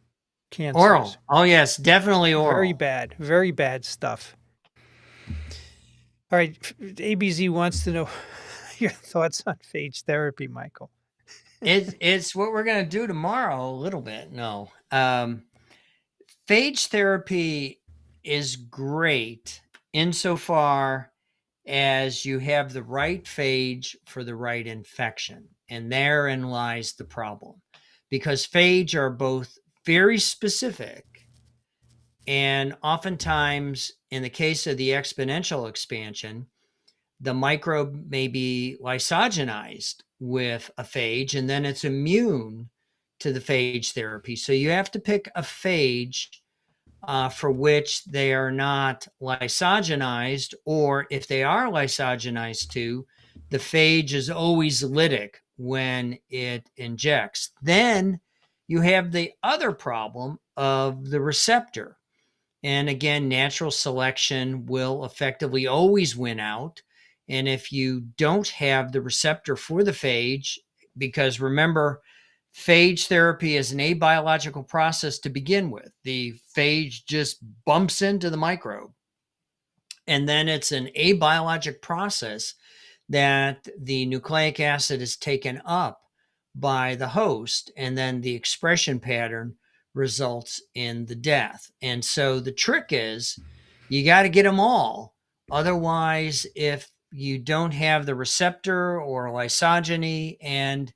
cancers. Oral. Oh, yes, definitely oral. Very bad stuff. All right. ABZ wants to know your thoughts on phage therapy, Michael. It's what we're going to do tomorrow a little bit. No. Phage therapy is great insofar as you have the right phage for the right infection. And therein lies the problem. Because phage are both very specific and oftentimes, in the case of the exponential expansion, the microbe may be lysogenized with a phage and then it's immune to the phage therapy. So you have to pick a phage for which they are not lysogenized, or if they are lysogenized too, the phage is always lytic when it injects. Then you have the other problem of the receptor. And again, natural selection will effectively always win out. And if you don't have the receptor for the phage, because remember, phage therapy is an abiological process to begin with. The phage just bumps into the microbe. And then it's an abiologic process that the nucleic acid is taken up by the host, and then the expression pattern results in the death. And so the trick is you got to get them all. Otherwise, if you don't have the receptor or lysogeny, and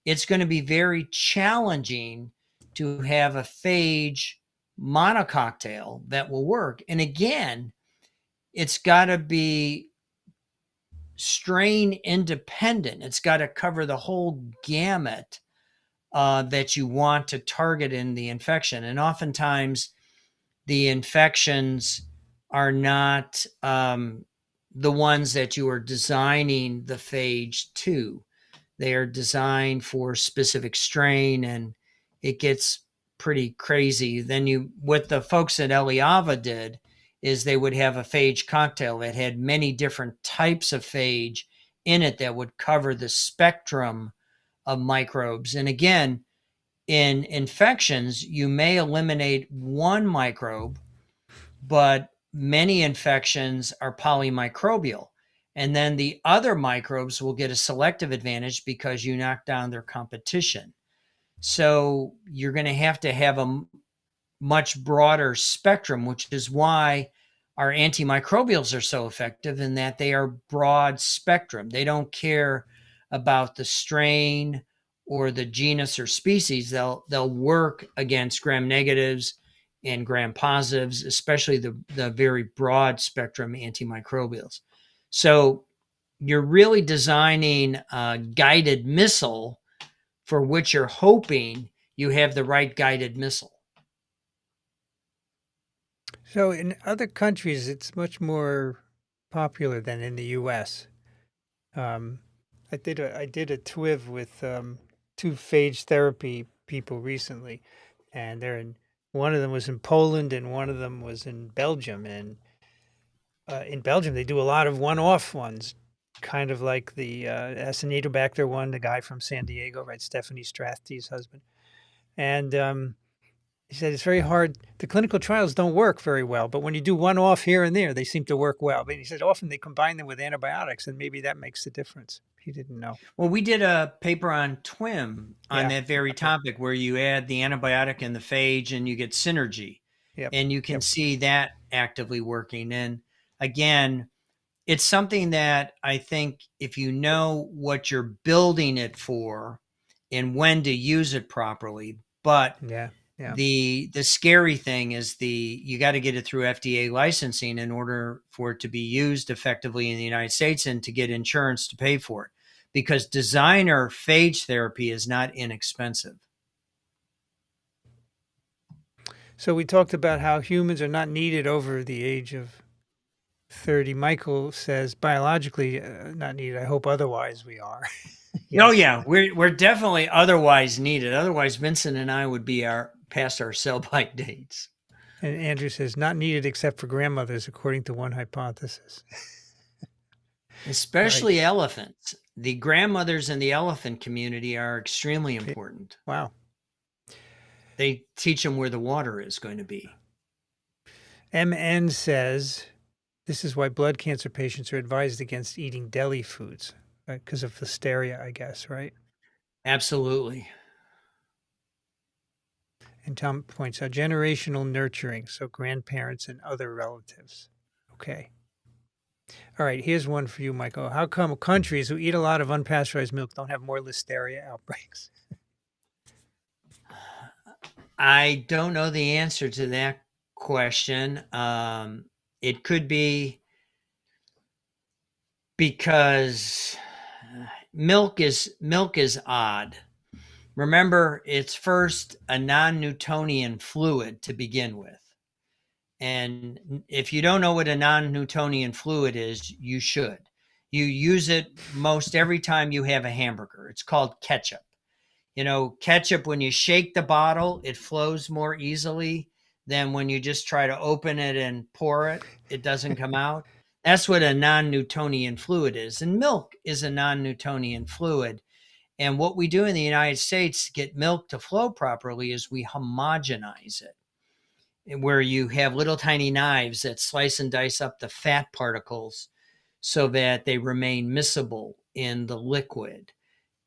it's going to be very challenging to have a phage monococktail that will work. And again, it's got to be strain independent. It's got to cover the whole gamut that you want to target in the infection. And oftentimes, the infections are not the ones that you are designing the phage to. They are designed for specific strain, and it gets pretty crazy. Then what the folks at Eliava did is they would have a phage cocktail that had many different types of phage in it that would cover the spectrum of microbes. And again, in infections, you may eliminate one microbe, but many infections are polymicrobial. And then the other microbes will get a selective advantage because you knock down their competition. So you're going to have a much broader spectrum, which is why our antimicrobials are so effective in that they are broad spectrum. They don't care about the strain or the genus or species. They'll work against gram negatives and gram-positives, especially the very broad spectrum antimicrobials. So you're really designing a guided missile for which you're hoping you have the right guided missile. So in other countries, it's much more popular than in the U.S. Um, I did a TWiV with two phage therapy people recently, and one of them was in Poland and one of them was in Belgium. And in Belgium, they do a lot of one-off ones, kind of like the Acinetobacter one, the guy from San Diego, right? Stephanie Strathy's husband. And he said it's very hard. The clinical trials don't work very well, but when you do one off here and there, they seem to work well. But he said often they combine them with antibiotics, and maybe that makes the difference. He didn't know. Well, we did a paper on TWiM on Yeah. that very topic where you add the antibiotic and the phage and you get synergy. Yep. And you can Yep. see that actively working. And again, it's something that I think if you know what you're building it for and when to use it properly, but Yeah. Yeah. the scary thing is you got to get it through FDA licensing in order for it to be used effectively in the United States and to get insurance to pay for it, because designer phage therapy is not inexpensive. So we talked about how humans are not needed over the age of 30. Michael says biologically not needed. I hope otherwise we are. Oh Yes. yeah, we're definitely otherwise needed. Otherwise, Vincent and I would be past our sell by dates. And Andrew says not needed except for grandmothers, according to one hypothesis. Right. Especially elephants. The grandmothers in the elephant community are extremely important. Wow. They teach them where the water is going to be. MN says this is why blood cancer patients are advised against eating deli foods because of Listeria, I guess, right? Absolutely. And Tom points out generational nurturing, so grandparents and other relatives. Okay. All right, here's one for you, Michael. How come countries who eat a lot of unpasteurized milk don't have more Listeria outbreaks? I don't know the answer to that question. It could be because milk is odd. Remember, it's first a non-Newtonian fluid to begin with. And if you don't know what a non-Newtonian fluid is, you should. You use it most every time you have a hamburger. It's called ketchup. You know, ketchup, when you shake the bottle, it flows more easily than when you just try to open it and pour it. It doesn't come out. That's what a non-Newtonian fluid is. And milk is a non-Newtonian fluid. And what we do in the United States to get milk to flow properly is we homogenize it, where you have little tiny knives that slice and dice up the fat particles so that they remain miscible in the liquid.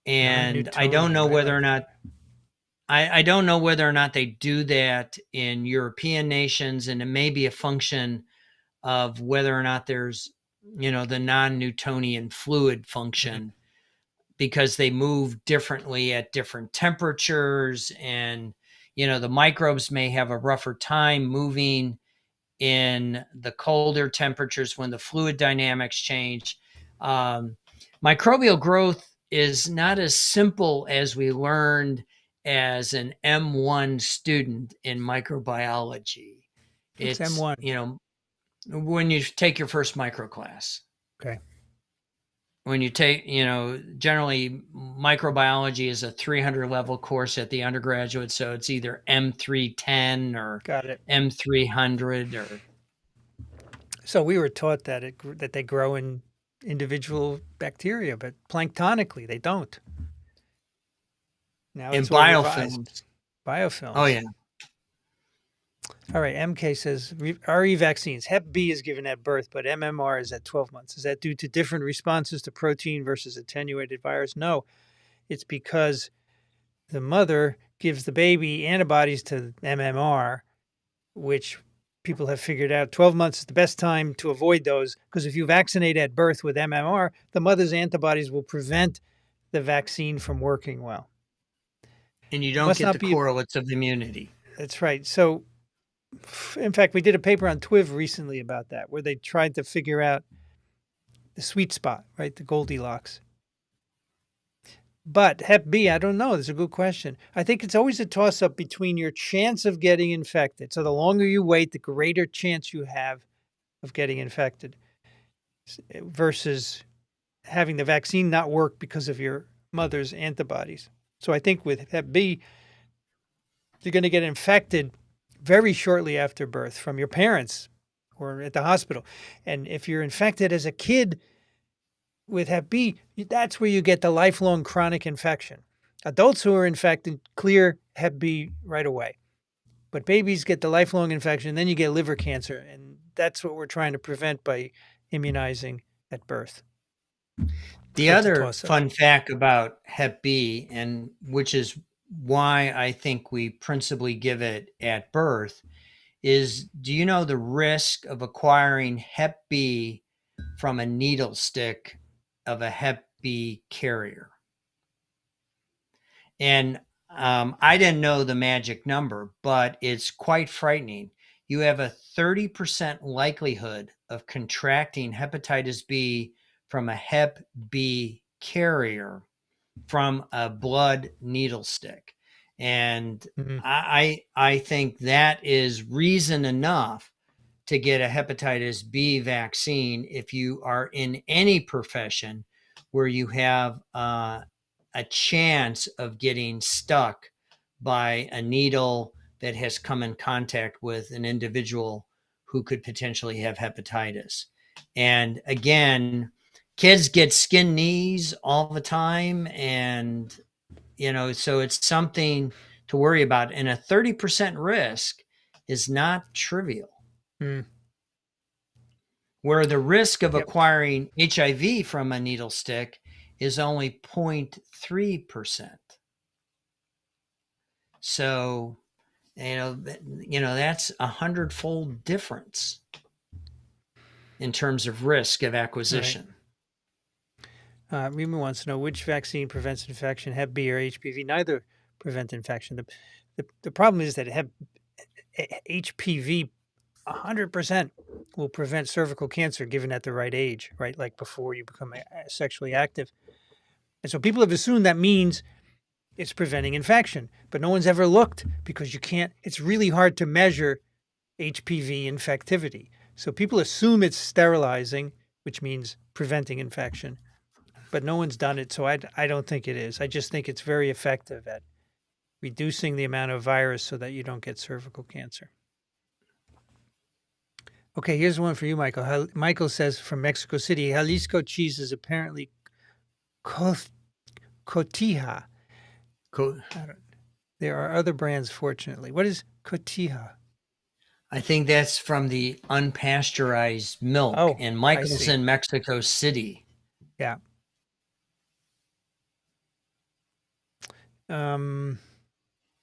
And I don't Non-Newtonian. know I whether like or that. not I don't know whether or not they do that in European nations, and it may be a function of whether or not there's, the non-Newtonian fluid Mhm. function, because they move differently at different temperatures, and the microbes may have a rougher time moving in the colder temperatures when the fluid dynamics change. Um, Microbial growth is not as simple as we learned as an M1 student in microbiology. What's It's, M1? when you take your first micro class. Okay, When you take, generally microbiology is a 300 level course at the undergraduate. So it's either M310 or got it. M300 or. So we were taught that that they grow in individual bacteria, but planktonically they don't. Now In it's all revised. biofilms. Oh Biofilms. yeah. All right, MK says RE vaccines. Hep B is given at birth, but MMR is at 12 months. Is that due to different responses to protein versus attenuated virus? No, it's because the mother gives the baby antibodies to MMR, which people have figured out 12 months is the best time to avoid those, because if you vaccinate at birth with MMR, the mother's antibodies will prevent the vaccine from working well. And you It don't must get not the be, correlates of immunity. that's right. So In fact, we did a paper on TWiV recently about that, where they tried to figure out the sweet spot, right? The Goldilocks. But Hep B, I don't know. That's a good question. I think it's always a toss up between your chance of getting infected. So the longer you wait, the greater chance you have of getting infected versus having the vaccine not work because of your mother's antibodies. So I think with Hep B, you're going to get infected very shortly after birth from your parents or at the hospital. And if you're infected as a kid with Hep B, that's where you get the lifelong chronic infection. Adults who are infected clear Hep B right away. But babies get the lifelong infection, then you get liver cancer. And that's what we're trying to prevent by immunizing at birth. The So it's a other toss up. fun fact about Hep B, and which is why I think we principally give it at birth, is do you know the risk of acquiring Hep B from a needle stick of a Hep B carrier? And I didn't know the magic number, but it's quite frightening. You have a 30% likelihood of contracting hepatitis B from a Hep B carrier from a blood needle stick. And Mm-hmm. I think that is reason enough to get a hepatitis B vaccine if you are in any profession where you have a chance of getting stuck by a needle that has come in contact with an individual who could potentially have hepatitis. And again, kids get skin knees all the time. And, so it's something to worry about. And a 30% risk is not trivial. Mm. Where the risk of Yep. acquiring HIV from a needle stick is only 0.3%. So, that's 100-fold difference in terms of risk of acquisition. Right. Rima wants to know which vaccine prevents infection, Hep B or HPV. Neither prevent infection. The problem is that HPV 100% will prevent cervical cancer given at the right age, right? Like before you become sexually active. And so people have assumed that means it's preventing infection, but no one's ever looked because it's really hard to measure HPV infectivity. So people assume it's sterilizing, which means preventing infection, but no one's done it. So I don't think it is. I just think it's very effective at reducing the amount of virus so that you don't get cervical cancer. Okay, here's one for you, Michael. Michael says from Mexico City, Jalisco cheese is apparently cotija. Cool. There are other brands, fortunately. What is cotija? I think that's from the unpasteurized milk. Oh, and I Michael's see. in Mexico City. Yeah.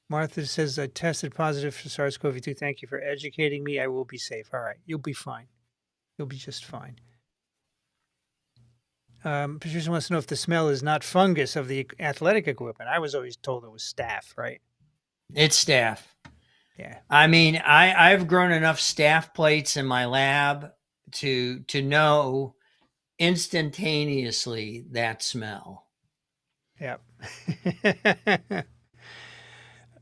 Martha says, I tested positive for SARS-CoV-2. Thank you for educating me. I will be safe. All right. You'll be fine. You'll be just fine. Patricia wants to know if the smell is not fungus of the athletic equipment. I was always told it was staph, right? It's staph. Yeah. I mean, I've grown enough staph plates in my lab to know instantaneously that smell. Yeah.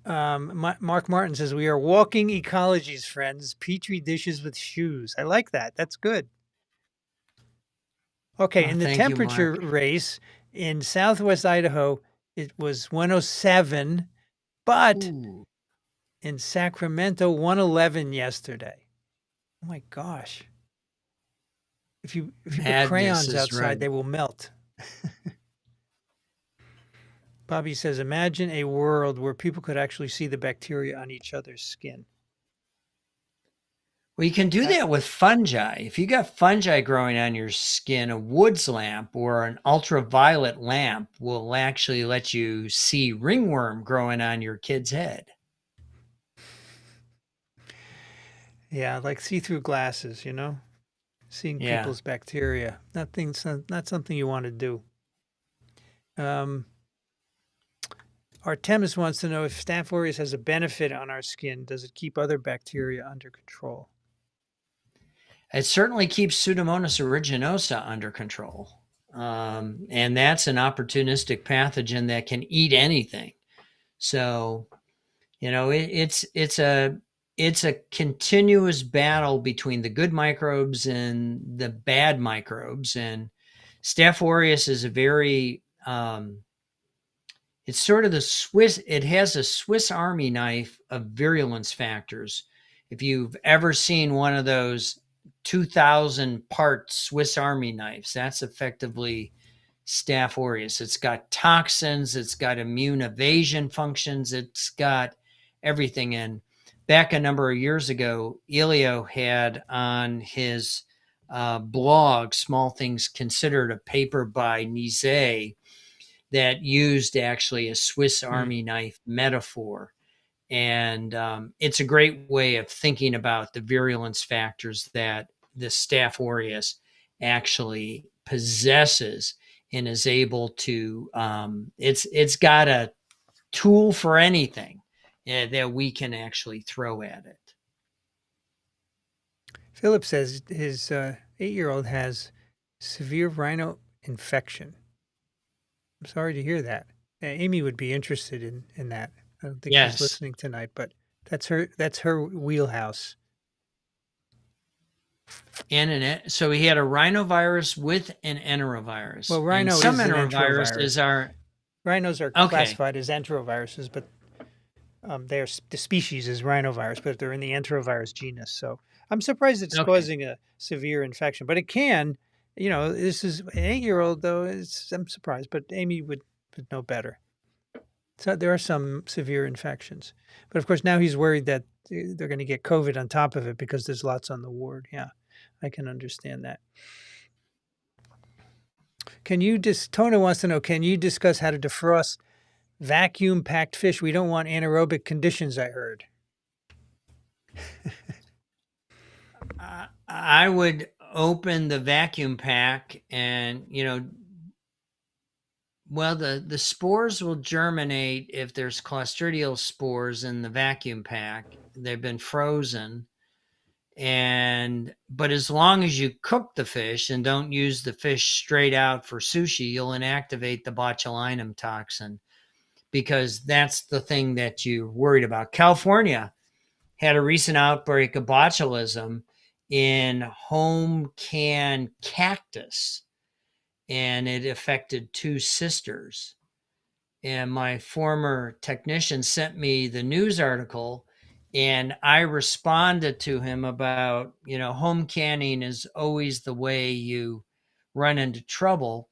Mark Martin says, we are walking ecologies, friends. Petri dishes with shoes. I like that. That's good. Okay, in the Thank you, temperature Mark. race in Southwest Idaho, it was 107, but Ooh. in Sacramento, 111 yesterday. Oh my gosh. If you put Madness crayons is outside, right. they will melt. Bobby says, imagine a world where people could actually see the bacteria on each other's skin. Well, you can do that with fungi. If you got fungi growing on your skin, a Woods lamp or an ultraviolet lamp will actually let you see ringworm growing on your kid's head. Yeah, like see-through glasses, seeing Yeah. people's bacteria. Not something you want to do. Artemis wants to know if Staph aureus has a benefit on our skin. Does it keep other bacteria under control? It certainly keeps Pseudomonas aeruginosa under control. And that's an opportunistic pathogen that can eat anything. So, it's a continuous battle between the good microbes and the bad microbes. And Staph aureus is a very it's sort of it has a Swiss Army knife of virulence factors. If you've ever seen one of those 2,000 part Swiss Army knives, that's effectively Staph aureus. It's got toxins, it's got immune evasion functions, it's got everything in. Back a number of years ago, Elio had on his blog, Small Things Considered, a paper by Nizet that used actually a Swiss Army knife metaphor. And it's a great way of thinking about the virulence factors that the Staph aureus actually possesses and is able to. It's got a tool for anything that we can actually throw at it. Philip says his 8-year-old has severe rhino infection. I'm sorry to hear that. Amy would be interested in that. I don't think she's Yes. listening tonight, but that's her wheelhouse. So he had a rhinovirus with an enterovirus. Well, rhino and some is an enteroviruses are rhinos are okay. classified as enteroviruses, but the species is rhinovirus, but they're in the enterovirus genus. So I'm surprised it's causing a severe infection, but it can. This is an 8-year-old though. I'm surprised, but Amy would know better. So there are some severe infections, but of course now he's worried that they're going to get COVID on top of it because there's lots on the ward. Yeah, I can understand that. Tona wants to know, can you discuss how to defrost vacuum packed fish? We don't want anaerobic conditions, I heard. I would open the vacuum pack and, the spores will germinate if there's Clostridial spores in the vacuum pack. They've been frozen. But as long as you cook the fish and don't use the fish straight out for sushi, you'll inactivate the botulinum toxin, because that's the thing that you're worried about. California had a recent outbreak of botulism in home canned cactus, and it affected 2 sisters. And my former technician sent me the news article, and I responded to him about, home canning is always the way you run into trouble.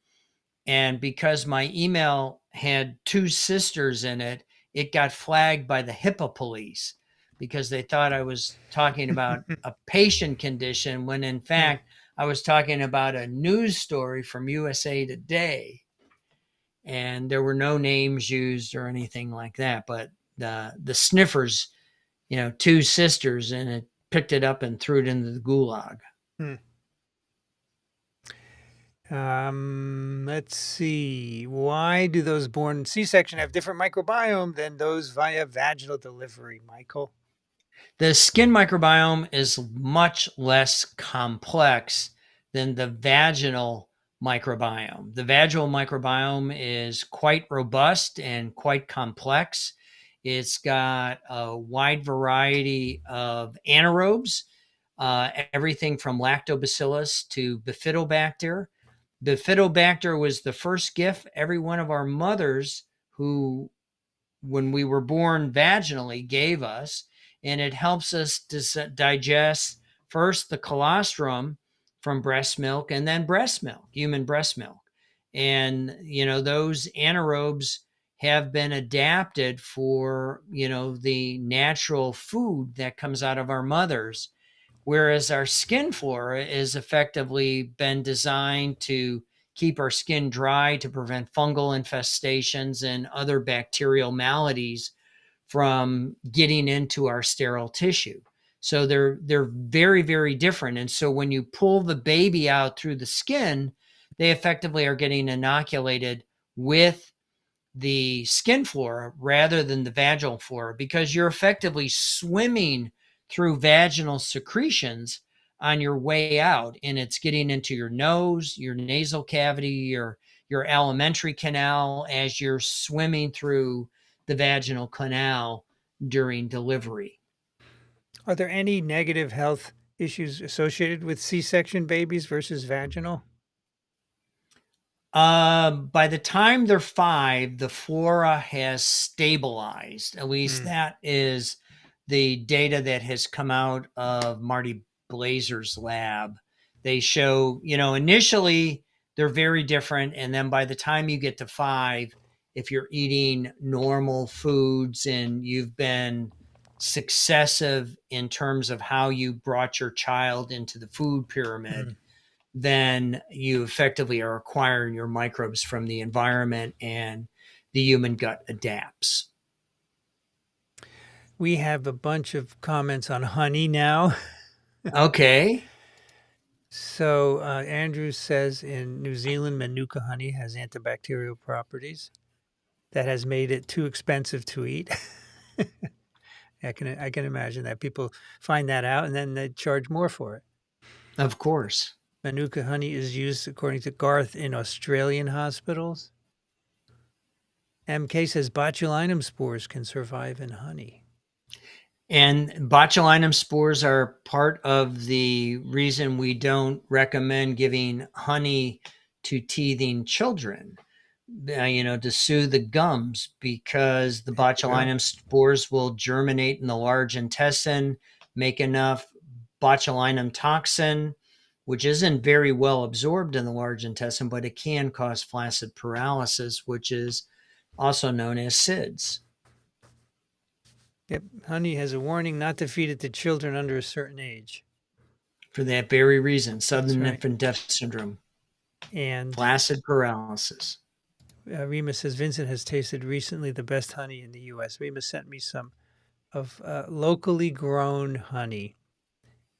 And because my email had 2 sisters in it, it got flagged by the HIPAA police because they thought I was talking about a patient condition when in fact I was talking about a news story from USA Today. And there were no names used or anything like that. But the sniffers, 2 sisters, and it picked it up and threw it into the gulag. Let's see. Why do those born C-section have different microbiome than those via vaginal delivery, Michael? The skin microbiome is much less complex than the vaginal microbiome. The vaginal microbiome is quite robust and quite complex. It's got a wide variety of anaerobes, everything from lactobacillus to bifidobacter. Bifidobacter was the first gift every one of our mothers who, when we were born vaginally, gave us, and it helps us to digest first the colostrum from breast milk and then breast milk, human breast milk. And, those anaerobes have been adapted for, the natural food that comes out of our mothers, whereas our skin flora is effectively been designed to keep our skin dry, to prevent fungal infestations and other bacterial maladies from getting into our sterile tissue. So they're very, very different. And so when you pull the baby out through the skin, they effectively are getting inoculated with the skin flora rather than the vaginal flora, because you're effectively swimming through vaginal secretions on your way out, and it's getting into your nose, your nasal cavity, your alimentary canal as you're swimming through the vaginal canal during delivery. Are there any negative health issues associated with C-section babies versus vaginal? By the time they're 5, the flora has stabilized. At least Mm. that is the data that has come out of Marty Blazer's lab. They show, initially they're very different. And then by the time you get to 5, if you're eating normal foods and you've been successive in terms of how you brought your child into the food pyramid, Mm. then you effectively are acquiring your microbes from the environment, and the human gut adapts. We have a bunch of comments on honey now. Okay. So Andrew says in New Zealand, Manuka honey has antibacterial properties that has made it too expensive to eat. I can imagine that people find that out and then they charge more for it. Of course. Manuka honey is used, according to Garth, in Australian hospitals. MK says botulinum spores can survive in honey. And botulinum spores are part of the reason we don't recommend giving honey to teething children, to soothe the gums, because the botulinum spores will germinate in the large intestine, make enough botulinum toxin, which isn't very well absorbed in the large intestine, but it can cause flaccid paralysis, which is also known as SIDS. Yep, honey has a warning not to feed it to children under a certain age. For that very reason, sudden right. infant death syndrome, And flaccid paralysis. Rima says Vincent has tasted recently the best honey in the U.S. Rima sent me some of locally grown honey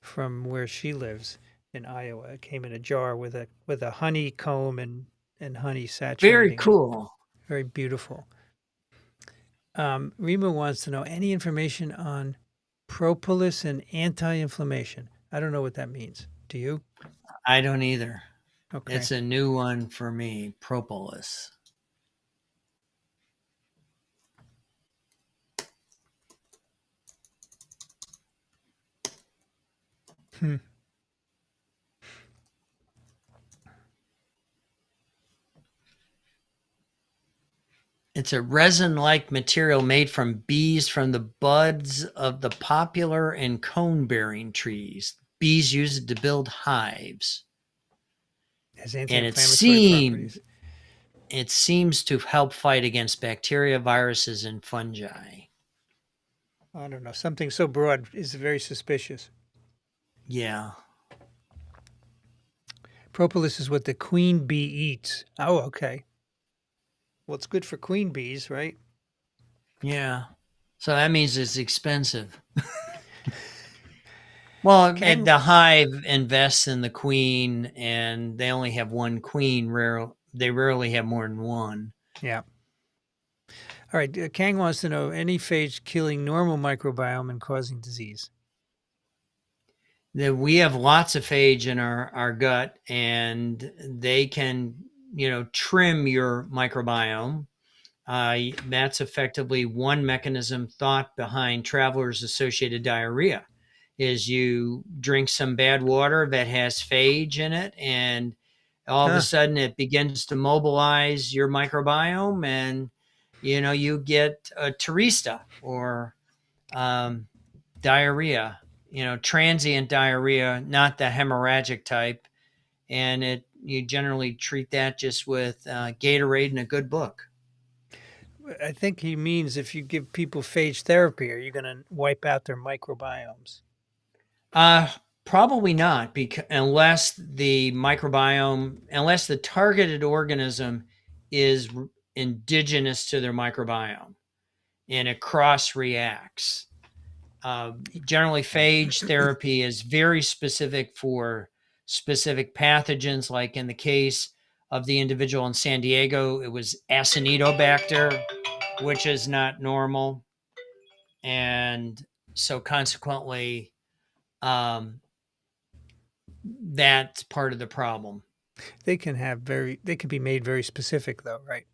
from where she lives in Iowa. It came in a jar with a honeycomb and honey Very saturating it. cool. Very beautiful. Rima wants to know any information on propolis and anti-inflammation. I don't know what that means. Do you? I don't either. Okay. It's a new one for me, propolis. Hmm. It's a resin-like material made from bees from the buds of the poplar and cone-bearing trees. Bees use it to build hives. Has And anti-inflammatory properties. it seems to help fight against bacteria, viruses, and fungi. I don't know. Something so broad is very suspicious. Yeah. Propolis is what the queen bee eats. Oh, okay. Well, it's good for queen bees, right? Yeah. So that means it's expensive. Well, the hive invests in the queen, and they only have one queen. They rarely have more than one. Yeah. All right. Kang wants to know any phage killing normal microbiome and causing disease. We have lots of phage in our gut, and they can, trim your microbiome. That's effectively one mechanism thought behind travelers' associated diarrhea. Is you drink some bad water that has phage in it, and all of a sudden it begins to mobilize your microbiome, and you get a turista or diarrhea, transient diarrhea, not the hemorrhagic type, and you generally treat that just with Gatorade and a good book. I think he means if you give people phage therapy, are you going to wipe out their microbiomes? Probably not, because unless the targeted organism is indigenous to their microbiome and it cross reacts. Generally, phage therapy is very specific for specific pathogens, like in the case of the individual in San Diego, it was Acinetobacter, which is not normal. And so consequently, that's part of the problem. They can be made very specific though, right?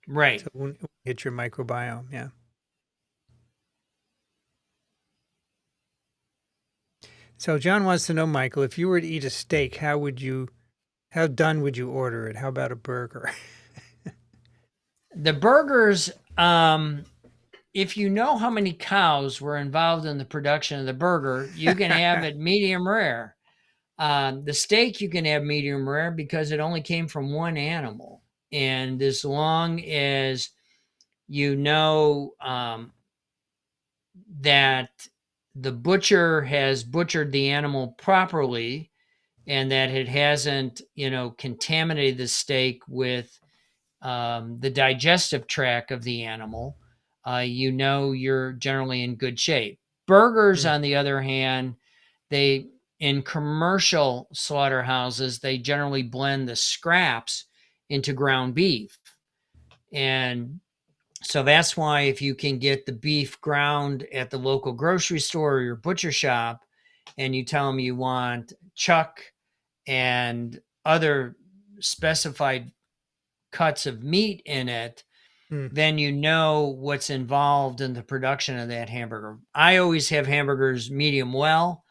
Right. So when you hit your microbiome, yeah. So John wants to know, Michael, if you were to eat a steak, how done would you order it? How about a burger? The burgers, if you know how many cows were involved in the production of the burger, you can have it medium rare. The steak you can have medium rare because it only came from one animal. And as long as you know that the butcher has butchered the animal properly and that it hasn't, contaminated the steak with the digestive tract of the animal, you're generally in good shape. Burgers, Mm. on the other hand, they in commercial slaughterhouses, they generally blend the scraps into ground beef. And so that's why if you can get the beef ground at the local grocery store or your butcher shop, and you tell them you want chuck and other specified cuts of meat in it, Mm. then you know what's involved in the production of that hamburger. I always have hamburgers medium well,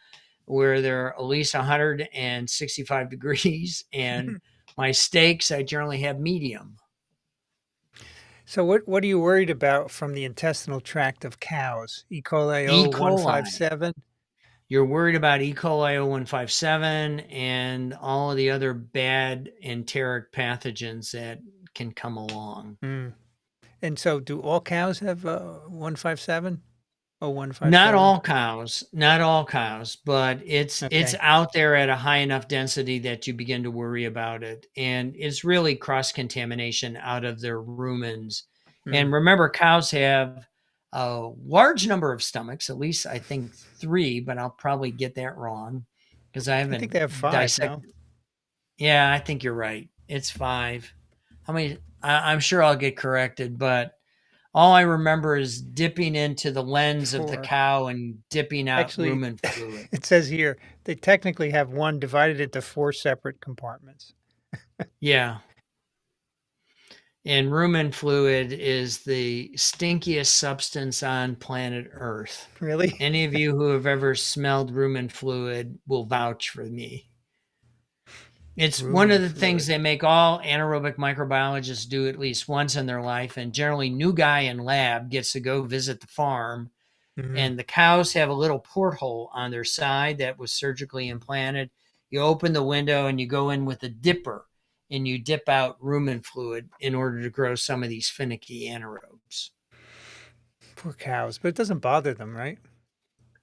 where they're at least 165 degrees, and my steaks I generally have medium. So what are you worried about from the intestinal tract of cows? E. coli E. coli. 0157? You're worried about E. coli 0157 and all of the other bad enteric pathogens that can come along. Mm. And so do all cows have 157? Not 0157? all cows, not all cows, but it's Okay. out there at a high enough density that you begin to worry about it. And it's really cross contamination out of their rumens. Mm. And remember, cows have a large number of stomachs, at least I think 3, but I'll probably get that wrong because I I think haven't they have 5 now. dissected. Yeah, I think you're right. It's 5. How many? I'm sure I'll get corrected, but all I remember is dipping into the lens of the 4. cow and dipping out Actually, rumen fluid. it says here they technically have one divided into 4 separate compartments. Yeah. And rumen fluid is the stinkiest substance on planet Earth. Really? Any of you who have ever smelled rumen fluid will vouch for me. It's one Rumen of the things fluid. they make all anaerobic microbiologists do at least once in their life. And generally, new guy in lab gets to go visit the farm. Mhm. And the cows have a little porthole on their side that was surgically implanted. You open the window and you go in with a dipper and you dip out rumen fluid in order to grow some of these finicky anaerobes. Poor cows, but it doesn't bother them, right?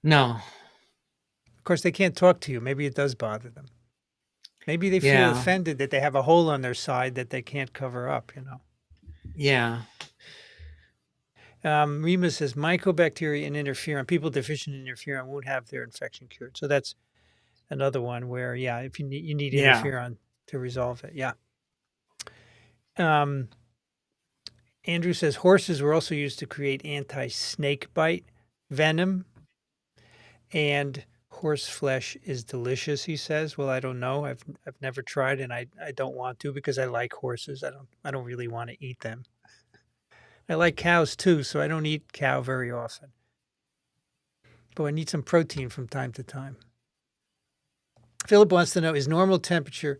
No, Of course, they can't talk to you. Maybe it does bother them. Maybe they feel yeah, offended that they have a hole on their side that they can't cover up, you know. yeah, Rima says mycobacteria and interferon. People deficient in interferon won't have their infection cured. So that's another one where, yeah, if you need yeah. interferon to resolve it. Yeah. Um, Andrew says horses were also used to create anti-snake bite venom, and horse flesh is delicious. He says, "Well, I don't know. I've never tried, and I don't want to because I like horses. I don't really want to eat them. I like cows too, so I don't eat cow very often. But I need some protein from time to time." Philip wants to know, is normal temperature,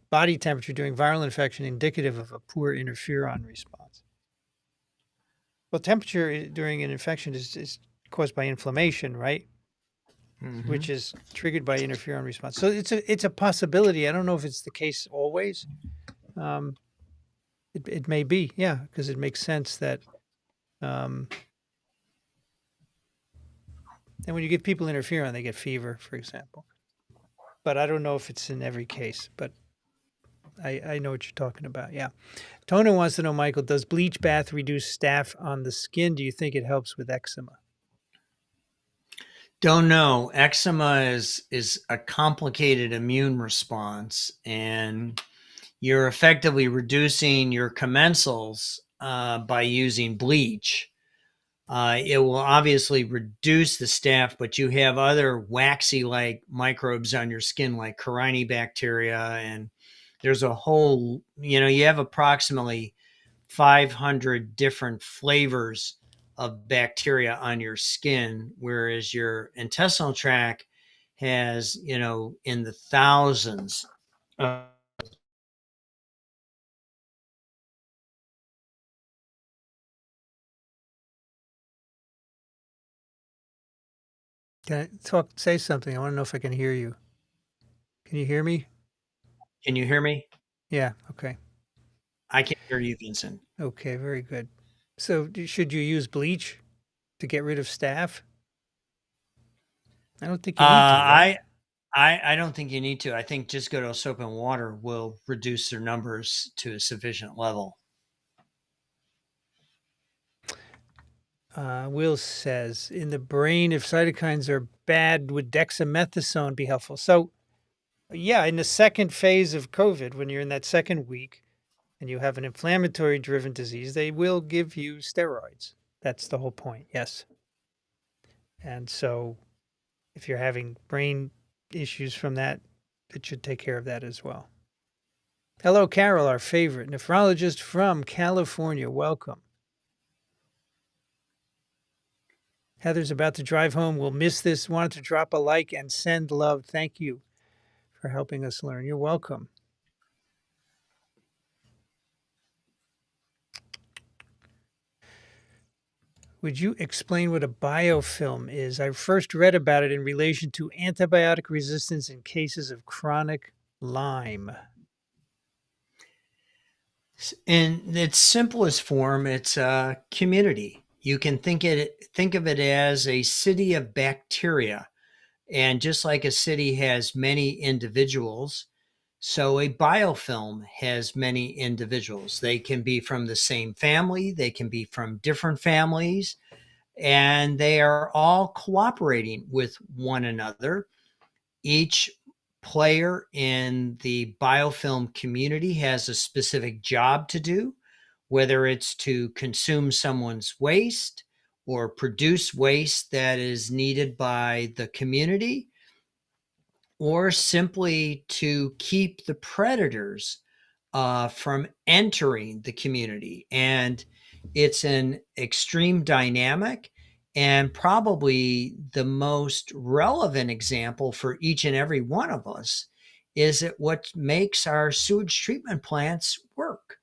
body temperature during viral infection indicative of a poor interferon response? Well, temperature during an infection is caused by inflammation, right? Mm-hmm. Which is triggered by interferon response. So it's a possibility. I don't know if it's the case always. Um, it may be, yeah, because it makes sense that um, and when you give people interferon, they get fever, for example. But I don't know if it's in every case. But I know what you're talking about. Yeah. Tona wants to know, Michael, does bleach bath reduce staph on the skin? Do you think it helps with eczema? Don't know. Eczema is a complicated immune response, and you're effectively reducing your commensals by using bleach. It will obviously reduce the staph, but you have other waxy like microbes on your skin, like Corynebacteria, and there's a whole, you have approximately 500 different flavors of bacteria on your skin, whereas your intestinal tract has, in the thousands. Can I talk? Say something. I want to know if I can hear you. Can you hear me? Can you hear me? Yeah. Okay. I can hear you, Vincent. Okay. Very good. So, should you use bleach to get rid of staph? I don't think you need to, right? I don't think you need to. I think just go to soap and water will reduce their numbers to a sufficient level. Will says, in the brain, if cytokines are bad, would dexamethasone be helpful? So, yeah, in the second phase of COVID, when you're in that second week and you have an inflammatory driven disease, they will give you steroids. That's the whole point. Yes. And so, if you're having brain issues from that, it should take care of that as well. Hello, Carol, our favorite nephrologist from California. Welcome. Heather's about to drive home. We'll miss this. Wanted to drop a like and send love. Thank you for helping us learn. You're welcome. Would you explain what a biofilm is? I first read about it in relation to antibiotic resistance in cases of chronic Lyme. In its simplest form, it's a community. You can think of it as a city of bacteria. And just like a city has many individuals, so a biofilm has many individuals. They can be from the same family, they can be from different families, and they are all cooperating with one another. Each player in the biofilm community has a specific job to do, whether it's to consume someone's waste or produce waste that is needed by the community, or simply to keep the predators from entering the community. And it's an extreme dynamic. And probably the most relevant example for each and every one of us is that what makes our sewage treatment plants work.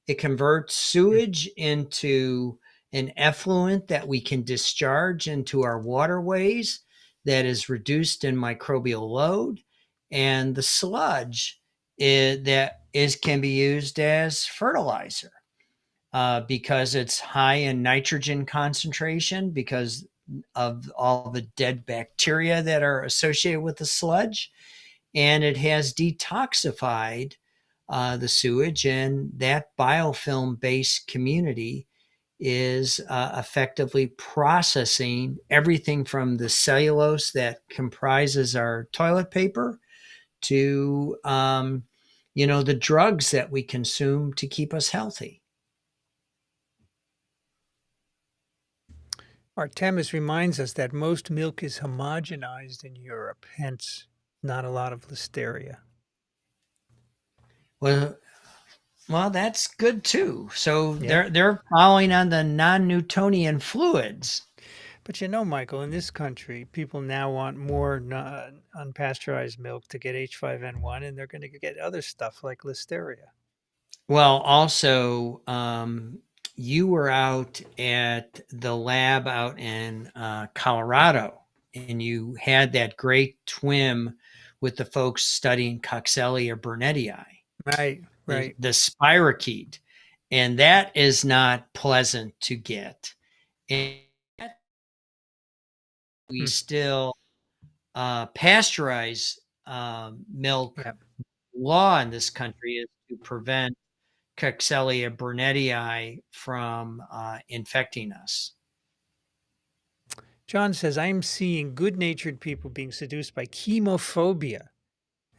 It converts sewage into an effluent that we can discharge into our waterways that is reduced in microbial load, and the sludge can be used as fertilizer because it's high in nitrogen concentration because of all the dead bacteria that are associated with the sludge, and it has detoxified the sewage, and that biofilm based community is effectively processing everything from the cellulose that comprises our toilet paper to the drugs that we consume to keep us healthy. Artemis reminds us that most milk is homogenized in Europe, hence not a lot of Listeria. Well, that's good too. So Yeah. they're following on the non-Newtonian fluids. But Michael, in this country, people now want more unpasteurized milk to get H5N1, and they're going to get other stuff like Listeria. Well, also, you were out at the lab out in Colorado, and you had that great TWiM with the folks studying Coxsackia burnetii, Right, right. the spirochete, and that is not pleasant to get. And we Hmm. still pasteurize milk. Yep. Law in this country is to prevent Coxsackia burnetii from infecting us. John says, I'm seeing good natured people being seduced by chemophobia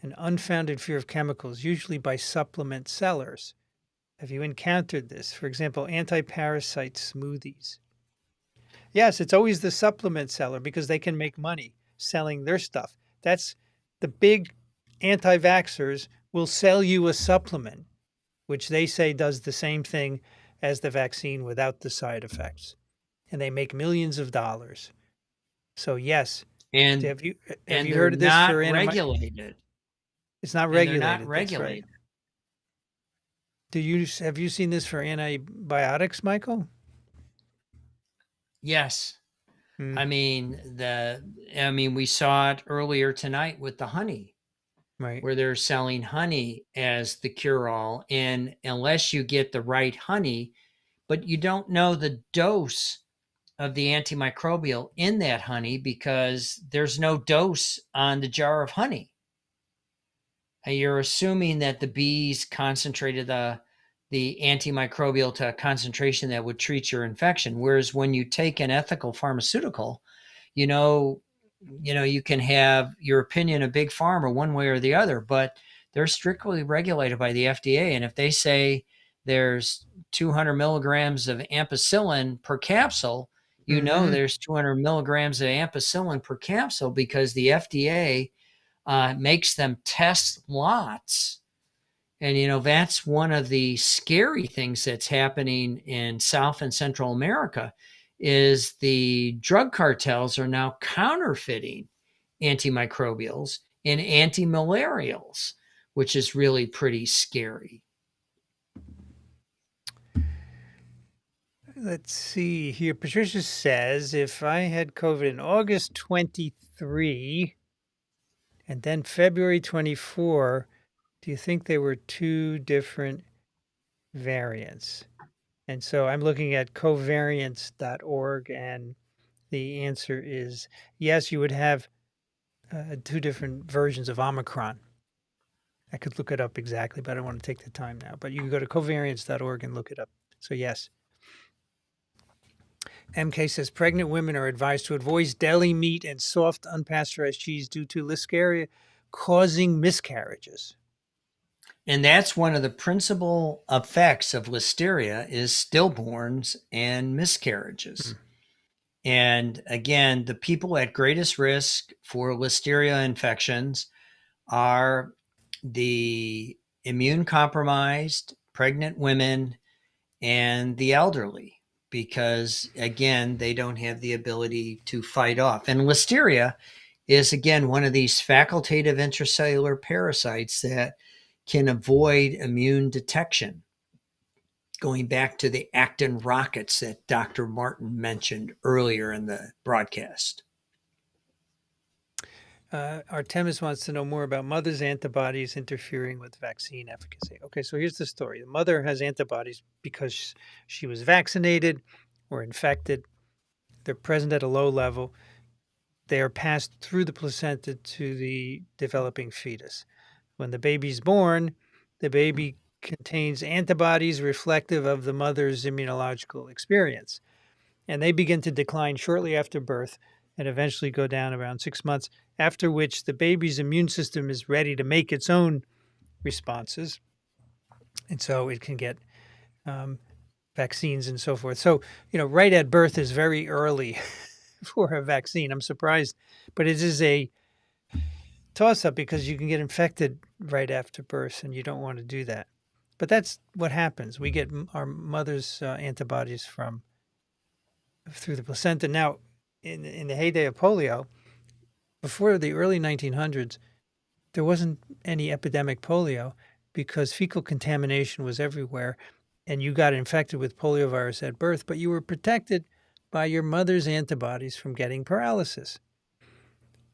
an unfounded fear of chemicals, usually by supplement sellers. Have you encountered this? For example, anti-parasite smoothies. Yes, it's always the supplement seller because they can make money selling their stuff. That's the big anti-vaxxers will sell you a supplement, which they say does the same thing as the vaccine without the side effects. And they make millions of dollars. So yes, and have you they're heard of this not for regulated. It's not And they're not regulated. That's right. regulated. Have you seen this for antibiotics, Michael? Yes. Mm, We saw it earlier tonight with the honey, right. where they're selling honey as the cure all. And unless you get the right honey, but you don't know the dose of the antimicrobial in that honey because there's no dose on the jar of honey. You're assuming that the bees concentrated the antimicrobial to a concentration that would treat your infection. Whereas when you take an ethical pharmaceutical, you know, you can have your opinion of big pharma one way or the other, but they're strictly regulated by the FDA. And if they say there's 200 milligrams of ampicillin per capsule, Mm-hmm. there's 200 milligrams of ampicillin per capsule because the FDA makes them test lots. And, that's one of the scary things that's happening in South and Central America is the drug cartels are now counterfeiting antimicrobials and antimalarials, which is really pretty scary. Let's see here. Patricia says if I had COVID in August 23 and then February 24, do you think they were two different variants? And so I'm looking at covariance.org, and the answer is yes, you would have two different versions of Omicron. I could look it up exactly, but I don't want to take the time now. But you can go to covariance.org and look it up. So, yes. MK says pregnant women are advised to avoid deli meat and soft unpasteurized cheese due to Listeria causing miscarriages. And that's one of the principal effects of Listeria is stillborns and miscarriages. And again, the people at greatest risk for Listeria infections are the immune compromised, pregnant women, and the elderly, because again, they don't have the ability to fight off. And Listeria is again one of these facultative intracellular parasites that can avoid immune detection. Going back to the actin rockets that Dr. Martin mentioned earlier in the broadcast. Artemis wants to know more about mother's antibodies interfering with vaccine efficacy. Okay, so here's the story. The mother has antibodies because she was vaccinated or infected. They're present at a low level. They are passed through the placenta to the developing fetus. When the baby's born, the baby contains antibodies reflective of the mother's immunological experience. And they begin to decline shortly after birth and eventually go down around 6 months, after which the baby's immune system is ready to make its own responses. And so it can get vaccines and so forth. So, right at birth is very early for a vaccine. I'm surprised, but it is a toss up because you can get infected right after birth and you don't want to do that. But that's what happens. We get our mother's antibodies through the placenta. Now, in the heyday of polio, before the early 1900s, there wasn't any epidemic polio because fecal contamination was everywhere and you got infected with poliovirus at birth, but you were protected by your mother's antibodies from getting paralysis.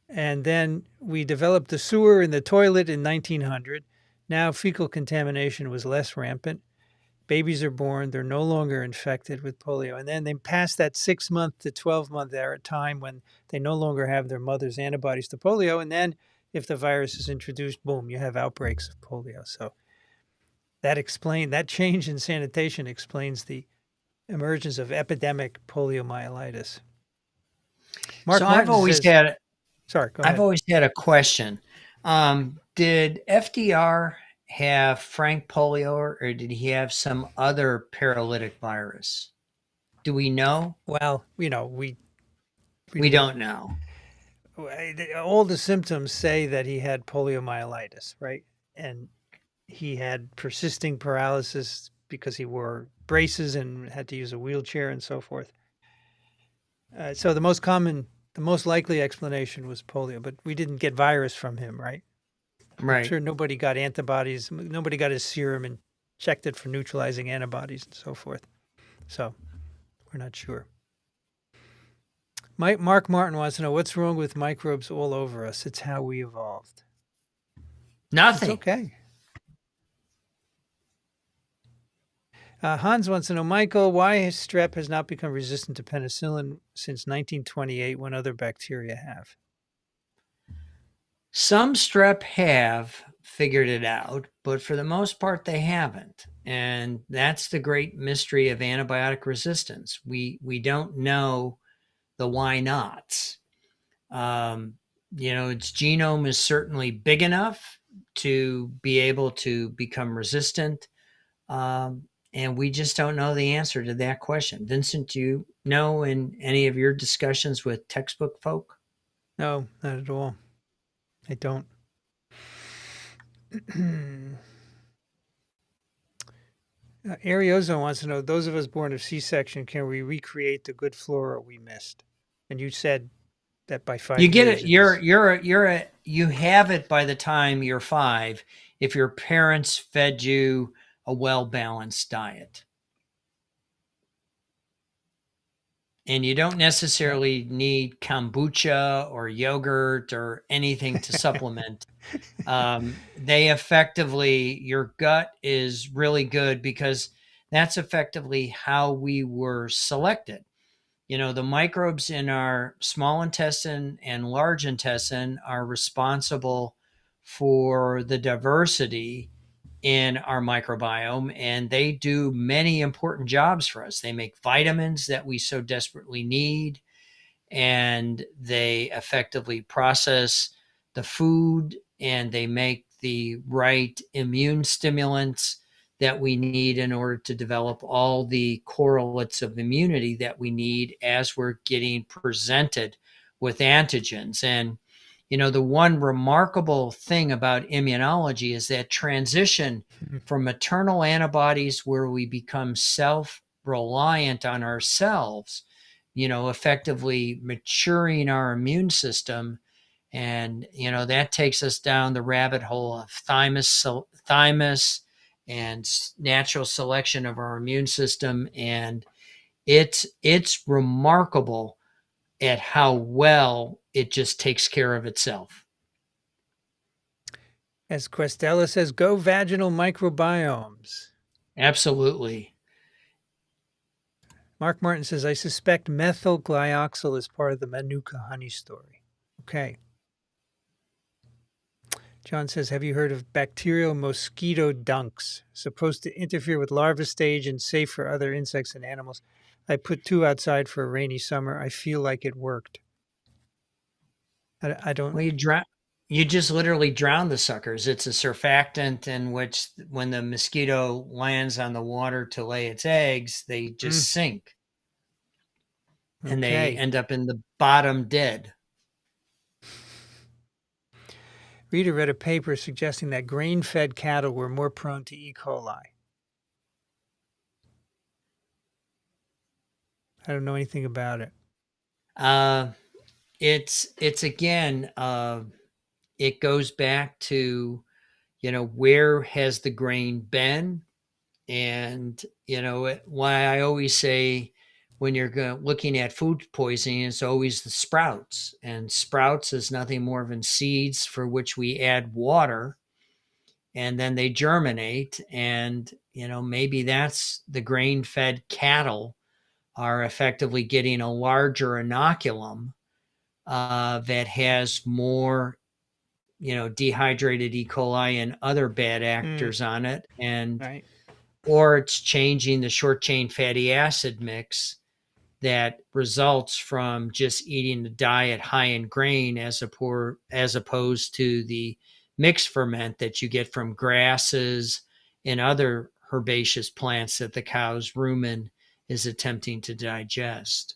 And then we developed the sewer and the toilet in 1900. Now fecal contamination was less rampant. Babies are born, they're no longer infected with polio. And then they pass that 6-month to 12-month era time when they no longer have their mother's antibodies to polio. And then if the virus is introduced, boom, you have outbreaks of polio. So that change in sanitation explains the emergence of epidemic poliomyelitis. So Mark Martin says, sorry, go I've ahead. always had a question. Did FDR have Frank polio, or did he have some other paralytic virus? Do we know? Well, we We don't know. all the symptoms say that he had poliomyelitis, right? And he had persisting paralysis because he wore braces and had to use a wheelchair and so forth. So the most likely explanation was polio, but we didn't get virus from him, right? I'm Right. sure nobody got antibodies. Nobody got his serum and checked it for neutralizing antibodies and so forth. So we're not sure. Mark Martin wants to know what's wrong with microbes all over us. It's how we evolved. It's Nothing. okay. Hans wants to know, Michael, why strep has not become resistant to penicillin since 1928 when other bacteria have? Some strep have figured it out, but for the most part, they haven't. And that's the great mystery of antibiotic resistance. We don't know the why nots. Its genome is certainly big enough to be able to become resistant. And we just don't know the answer to that question. Vincent, do you know in any of your discussions with textbook folk? No, not at all. I don't. Ariozo wants to know, those of us born of C-section, can we recreate the good flora we missed? And you said that by You 5 get years it. You have it by the time you're 5 if your parents fed you a well balanced diet. And you don't Yeah. necessarily need kombucha or yogurt or anything to supplement. Your gut is really good because that's effectively how we were selected. The microbes in our small intestine and large intestine are responsible for the diversity in our microbiome, and they do many important jobs for us. They make vitamins that we so desperately need, and they effectively process the food, and they make the right immune stimulants that we need in order to develop all the correlates of immunity that we need as we're getting presented with antigens. And the one remarkable thing about immunology is that transition from maternal antibodies, where we become self reliant on ourselves, effectively maturing our immune system. And, that takes us down the rabbit hole of thymus and natural selection of our immune system. And it's remarkable at how well it just takes care of itself. As Questella says, go vaginal microbiomes. Absolutely. Mark Martin says, I suspect methyl glyoxal is part of the Manuka honey story. Okay. John says, have you heard of bacterial mosquito dunks? Supposed to interfere with larva stage and safe for other insects and animals. I put 2 outside for a rainy summer. I feel like it worked. I don't. Well, you just literally drown the suckers. It's a surfactant in which, when the mosquito lands on the water to lay its eggs, they just sink and they Okay. end up in the bottom dead. Reader read a paper suggesting that grain-fed cattle were more prone to E. coli. I don't know anything about it. Uh, it's again, it goes back to, where has the grain been? And, why I always say, when you're looking at food poisoning, it's always the sprouts. And sprouts is nothing more than seeds for which we add water, and then they germinate. And, maybe that's the grain fed cattle are effectively getting a larger inoculum that has more, dehydrated E. coli and other bad actors on it. And Right. or it's changing the short chain fatty acid mix that results from just eating a diet high in grain as opposed to the mixed ferment that you get from grasses and other herbaceous plants that the cow's rumen is attempting to digest.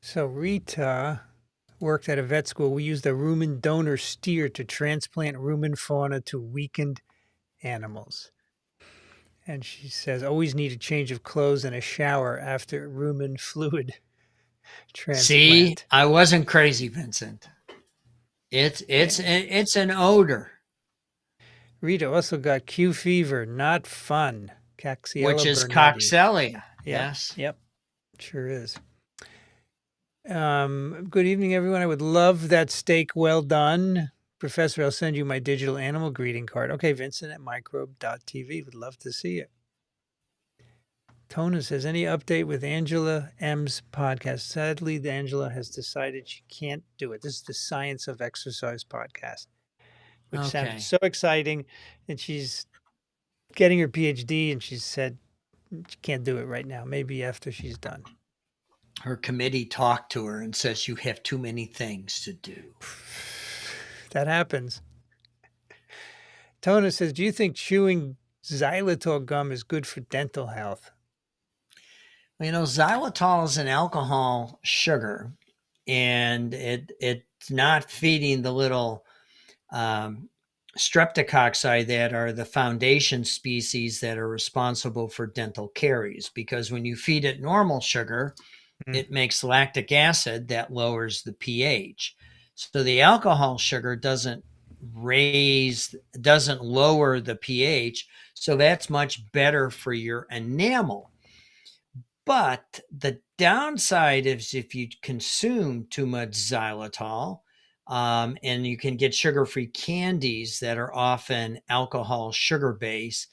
So Rita worked at a vet school. We used a rumen donor steer to transplant rumen fauna to weakened animals. And she says, always need a change of clothes and a shower after rumen fluid See, transplant. I wasn't crazy, Vincent. It's an odor, Rita also got Q fever, not fun. which Caxiella is burnetii. Coxellia. Yep, Yes. yep, sure is. Good evening, everyone. I would love that steak well done. Professor, I'll send you my digital animal greeting card. Okay, Vincent at microbe.tv. Would love to see it. Tona says, any update with Angela M's podcast? Sadly, Angela has decided she can't do it. This is the Science of Exercise podcast, which sounded so exciting. And she's getting her PhD, and she said she can't do it right now. Maybe after she's done. Her committee talked to her and says, you have too many things to do. That happens. Tona says, do you think chewing xylitol gum is good for dental health? Well, xylitol is an alcohol sugar, and it's not feeding the little streptococci that are the foundation species that are responsible for dental caries. Because when you feed it normal sugar, it makes lactic acid that lowers the pH. So the alcohol sugar doesn't lower the pH. So that's much better for your enamel. But the downside is if you consume too much xylitol, and you can get sugar-free candies that are often alcohol sugar based,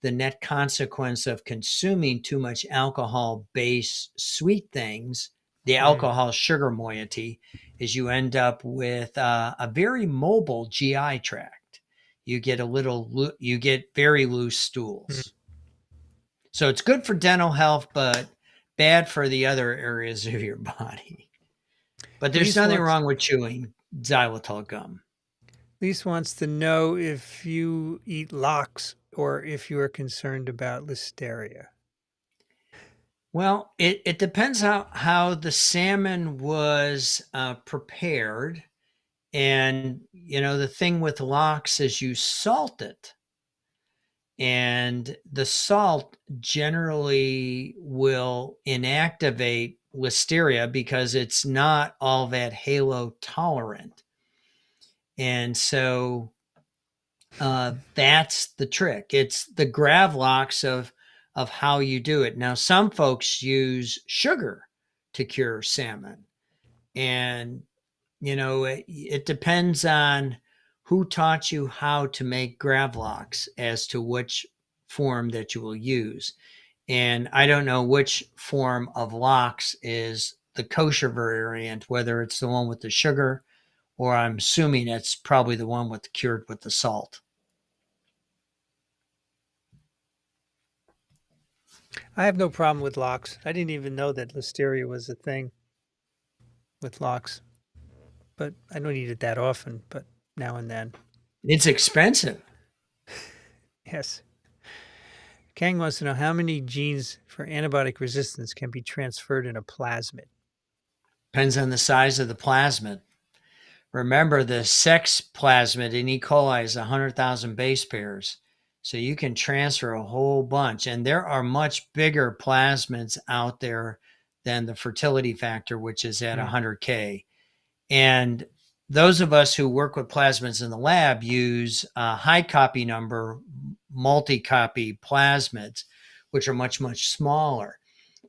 the net consequence of consuming too much alcohol-based sweet things, the alcohol sugar moiety, is you end up with a very mobile GI tract. You get very loose stools. So it's good for dental health, but bad for the other areas of your body. But there's nothing wrong with chewing xylitol gum. Lisa wants to know if you eat lox or if you are concerned about Listeria. Well, it depends how the salmon was prepared. And, the thing with lox is you salt it. And the salt generally will inactivate Listeria because it's not all that halo tolerant. And so that's the trick. It's the gravlox of how you do it. Now, some folks use sugar to cure salmon. And, it depends on who taught you how to make gravlox as to which form that you will use. And I don't know which form of lox is the kosher variant, whether it's the one with the sugar, or I'm assuming it's probably the one cured with the salt. I have no problem with lox. I didn't even know that Listeria was a thing with lox. But I don't eat it that often, but now and then. It's expensive. Yes. Kang wants to know how many genes for antibiotic resistance can be transferred in a plasmid. Depends on the size of the plasmid. Remember, the sex plasmid in E. coli is 100,000 base pairs. So you can transfer a whole bunch. And there are much bigger plasmids out there than the fertility factor, which is at 100K. And those of us who work with plasmids in the lab use high copy number multi-copy plasmids, which are much, much smaller.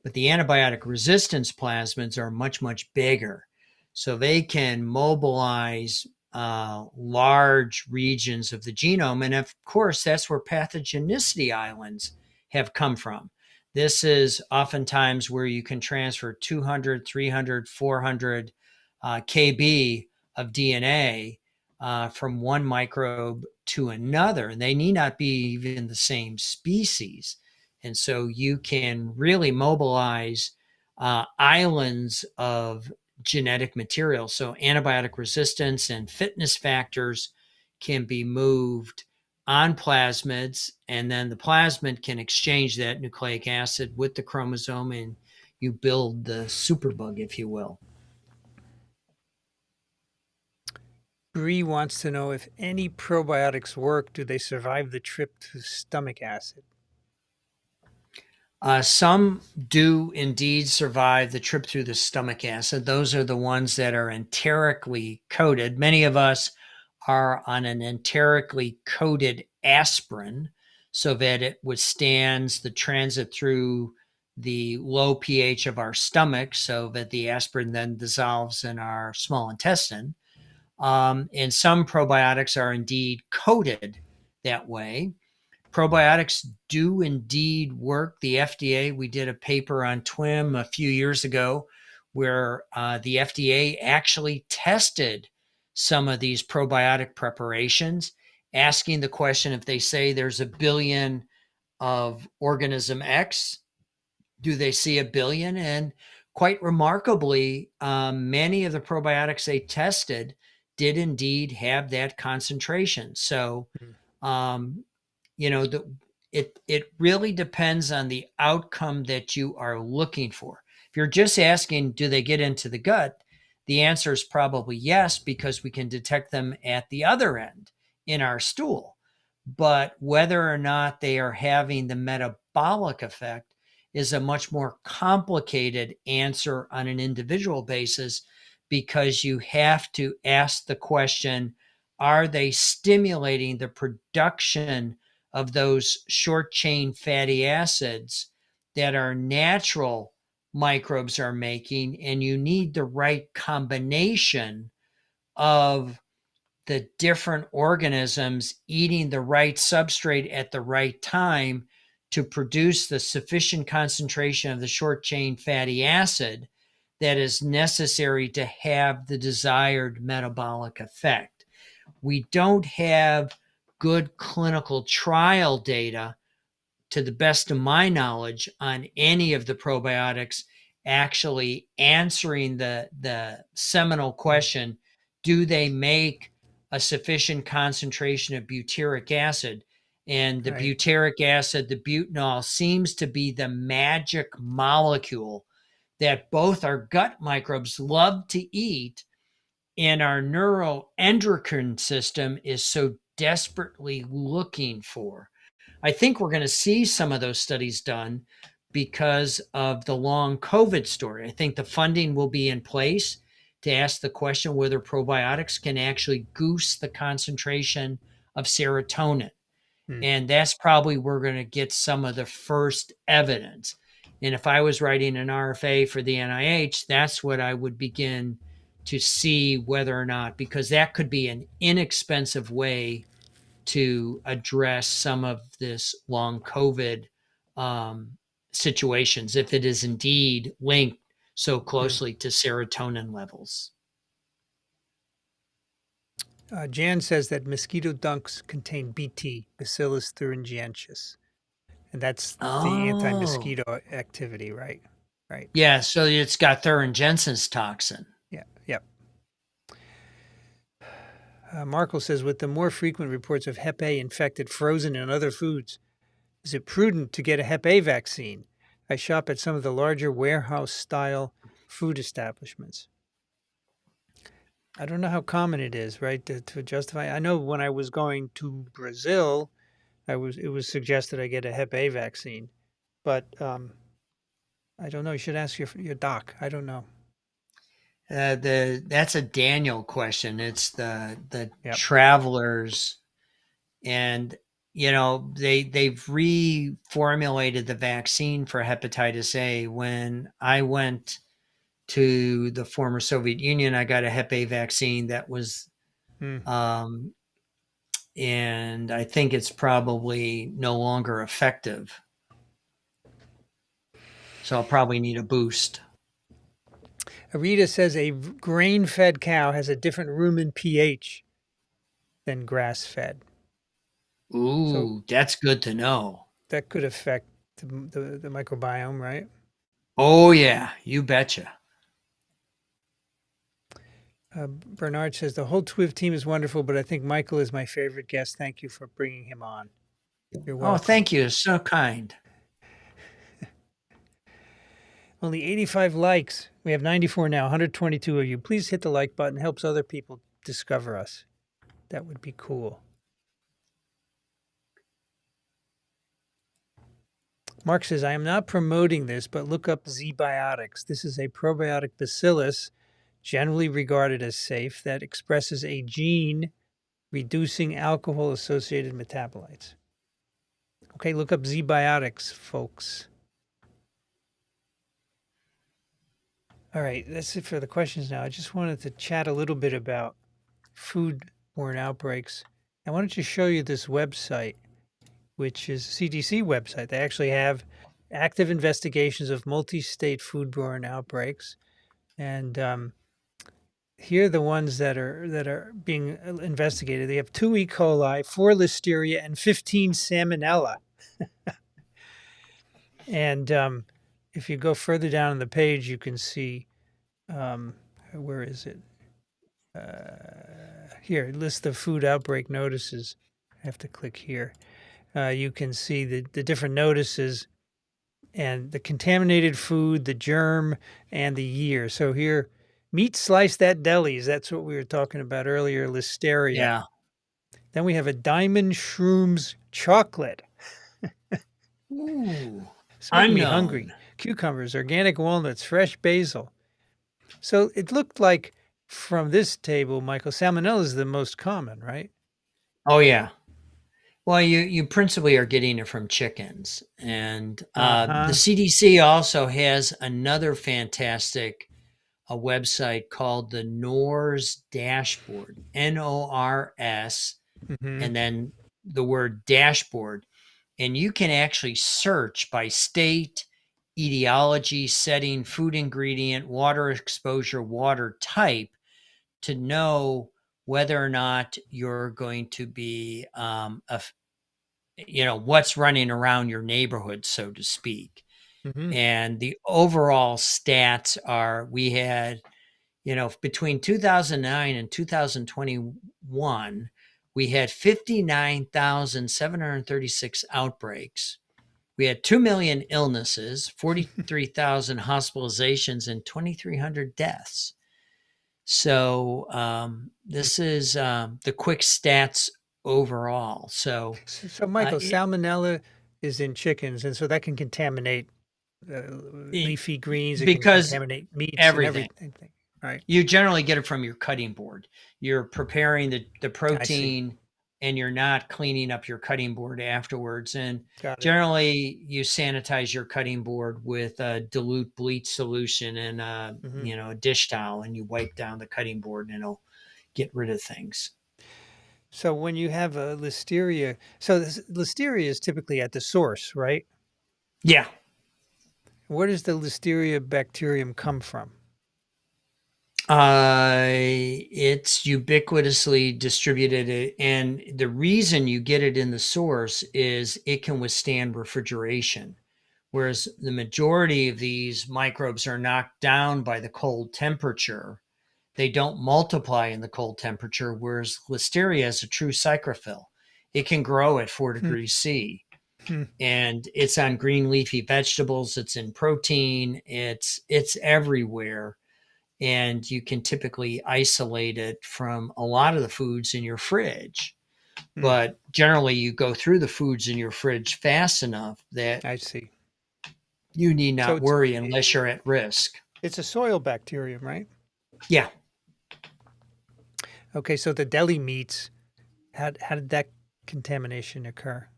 But the antibiotic resistance plasmids are much, much bigger. So they can mobilize large regions of the genome. And of course, that's where pathogenicity islands have come from. This is oftentimes where you can transfer 200, 300, 400 kb of DNA from one microbe to another. And they need not be even the same species. And so you can really mobilize islands of genetic material. So antibiotic resistance and fitness factors can be moved on plasmids, and then the plasmid can exchange that nucleic acid with the chromosome, and you build the superbug, if you will. Bree wants to know if any probiotics work. Do they survive the trip to stomach acid? Some do indeed survive the trip through the stomach acid. Those are the ones that are enterically coated. Many of us are on an enterically coated aspirin so that it withstands the transit through the low pH of our stomach so that the aspirin then dissolves in our small intestine. And some probiotics are indeed coated that way. Probiotics do indeed work. The FDA, we did a paper on TWiM a few years ago where the FDA actually tested some of these probiotic preparations, asking the question, if they say there's a billion of organism X, do they see a billion? And quite remarkably, many of the probiotics they tested did indeed have that concentration. So, um, you know, it really depends on the outcome that you are looking for. If you're just asking, do they get into the gut? The answer is probably yes, because we can detect them at the other end in our stool. But whether or not they are having the metabolic effect is a much more complicated answer on an individual basis, because you have to ask the question, are they stimulating the production of those short chain fatty acids that our natural microbes are making? And you need the right combination of the different organisms eating the right substrate at the right time to produce the sufficient concentration of the short chain fatty acid that is necessary to have the desired metabolic effect. We don't have good clinical trial data, to the best of my knowledge, on any of the probiotics actually answering the seminal question, do they make a sufficient concentration of butyric acid? And the Right. butyric acid, the butanol, seems to be the magic molecule that both our gut microbes love to eat and our neuroendocrine system is so desperately looking for. I think we're going to see some of those studies done because of the long COVID story. I think the funding will be in place to ask the question whether probiotics can actually goose the concentration of serotonin. Hmm. And that's probably where we're going to get some of the first evidence. And if I was writing an RFA for the NIH, that's what I would begin to see whether or not, because that could be an inexpensive way to address some of this long COVID situations, if it is indeed linked so closely to serotonin levels. Jan says that mosquito dunks contain BT, Bacillus thuringiensis, and that's the Oh, anti-mosquito activity, right? Right. yeah. So it's got Thuringiensis toxin. Yeah. Yep. Markle says, with the more frequent reports of Hep A infected frozen in other foods, is it prudent to get a Hep A vaccine? I shop at some of the larger warehouse-style food establishments. I don't know how common it is, right, to justify. I know when I was going to Brazil, it was suggested I get a Hep A vaccine, but I don't know. You should ask your doc. I don't know. That's a Daniel question. It's the Yep. travelers, and they've reformulated the vaccine for hepatitis A. When I went to the former Soviet Union, I got a Hep A vaccine that was, Hmm. um, and I think it's probably no longer effective. So I'll probably need a boost. Arita says a grain-fed cow has a different rumen pH than grass-fed, so Ooh, that's good to know. that could affect the microbiome, right? Oh yeah, you betcha. Bernard says the whole TWiV team is wonderful, but I think Michael is my favorite guest. Thank you for bringing him on. You're Oh, welcome. thank you. So kind. Only 85 likes. We have 94 now, 122 of you. Please hit the like button. Helps other people discover us. That would be cool. Mark says, I am not promoting this, but look up Zbiotics. This is a probiotic bacillus, generally regarded as safe, that expresses a gene reducing alcohol associated metabolites. Okay, look up Zbiotics, folks. All right, that's it for the questions now. I just wanted to chat a little bit about foodborne outbreaks. I wanted to show you this website, which is a CDC website. They actually have active investigations of multi-state foodborne outbreaks, and here are the ones that are being investigated. They have 2 E. coli, 4 Listeria, and 15 Salmonella. And if you go further down on the page, you can see where is it? Here, list the food outbreak notices. I have to click here. You can see the different notices and the contaminated food, the germ, and the year. So here, meat sliced at delis. That's what we were talking about earlier, Listeria. Yeah. Then we have a diamond shrooms chocolate. Ooh. It's making me Unknown. hungry. Cucumbers, organic walnuts, fresh basil. So it looked like from this table, Michael, salmonella is the most common, right? Oh yeah. Well, you principally are getting it from chickens, and the Uh-huh. CDC also has another fantastic a website called the NORS Dashboard, NORS, Mm-hmm. and then the word dashboard. And you can actually search by state, etiology, setting, food ingredient, water exposure, water type to know whether or not you're going to be, what's running around your neighborhood, so to speak. Mm-hmm. And the overall stats are we had between 2009 and 2021, we had 59,736 outbreaks. We had 2 million illnesses, 43,000 hospitalizations, and 2,300 deaths. So this is the quick stats overall. So, So, Michael, it, salmonella is in chickens, and so that can contaminate it, leafy greens. It can because contaminate meats and everything. everything. Right. You generally get it from your cutting board. You're preparing the I see. protein and you're not cleaning up your cutting board afterwards. And Got it. generally you sanitize your cutting board with a dilute bleach solution and Mm-hmm. a dish towel, and you wipe down the cutting board and it'll get rid of things. So when you have a listeria, so this, listeria is typically at the source, right? Yeah. Where does the listeria bacterium come from? It's ubiquitously distributed, and the reason you get it in the source is it can withstand refrigeration, whereas the majority of these microbes are knocked down by the cold temperature. They don't multiply in the cold temperature, whereas Listeria is a true psychrophil. It can grow at 4 Hmm. degrees C, Hmm. and it's on green leafy vegetables. It's in protein. It's everywhere, and you can typically isolate it from a lot of the foods in your fridge. Hmm. But generally, you go through the foods in your fridge fast enough that I see. you need So not worry unless you're at risk. it's a soil bacterium, right? Yeah. Okay, so the deli meats, how did that contamination occur?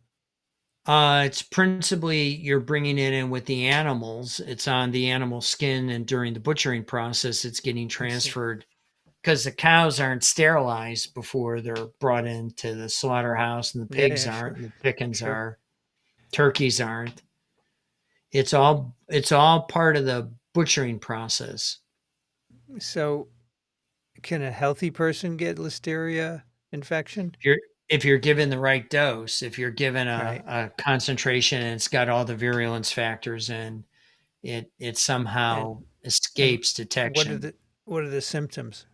It's principally you're bringing it in with the animals. It's on the animal skin, and during the butchering process, it's getting I see. transferred because the cows aren't sterilized before they're brought into the slaughterhouse, and the Yeah, pigs yeah, aren't, sure, and the chickens sure. are, turkeys aren't. It's all part of the butchering process. So can a healthy person get listeria infection? If you're if you're given the right dose, if you're given Right. a concentration and it's got all the virulence factors in, it And somehow and escapes what are detection. the symptoms?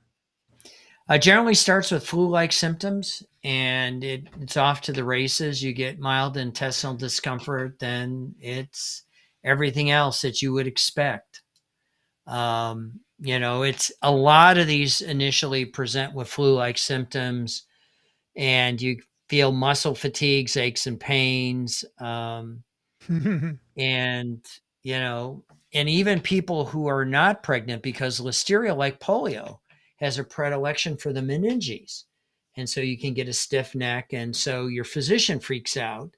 Generally starts with flu-like symptoms, and it's off to the races. You get mild intestinal discomfort, then it's everything else that you would expect. It's a lot of these initially present with flu-like symptoms, and you feel muscle fatigues, aches, and pains. And you know and even people who are not pregnant, because Listeria, like polio, has a predilection for the meninges, and so you can get a stiff neck, and so your physician freaks out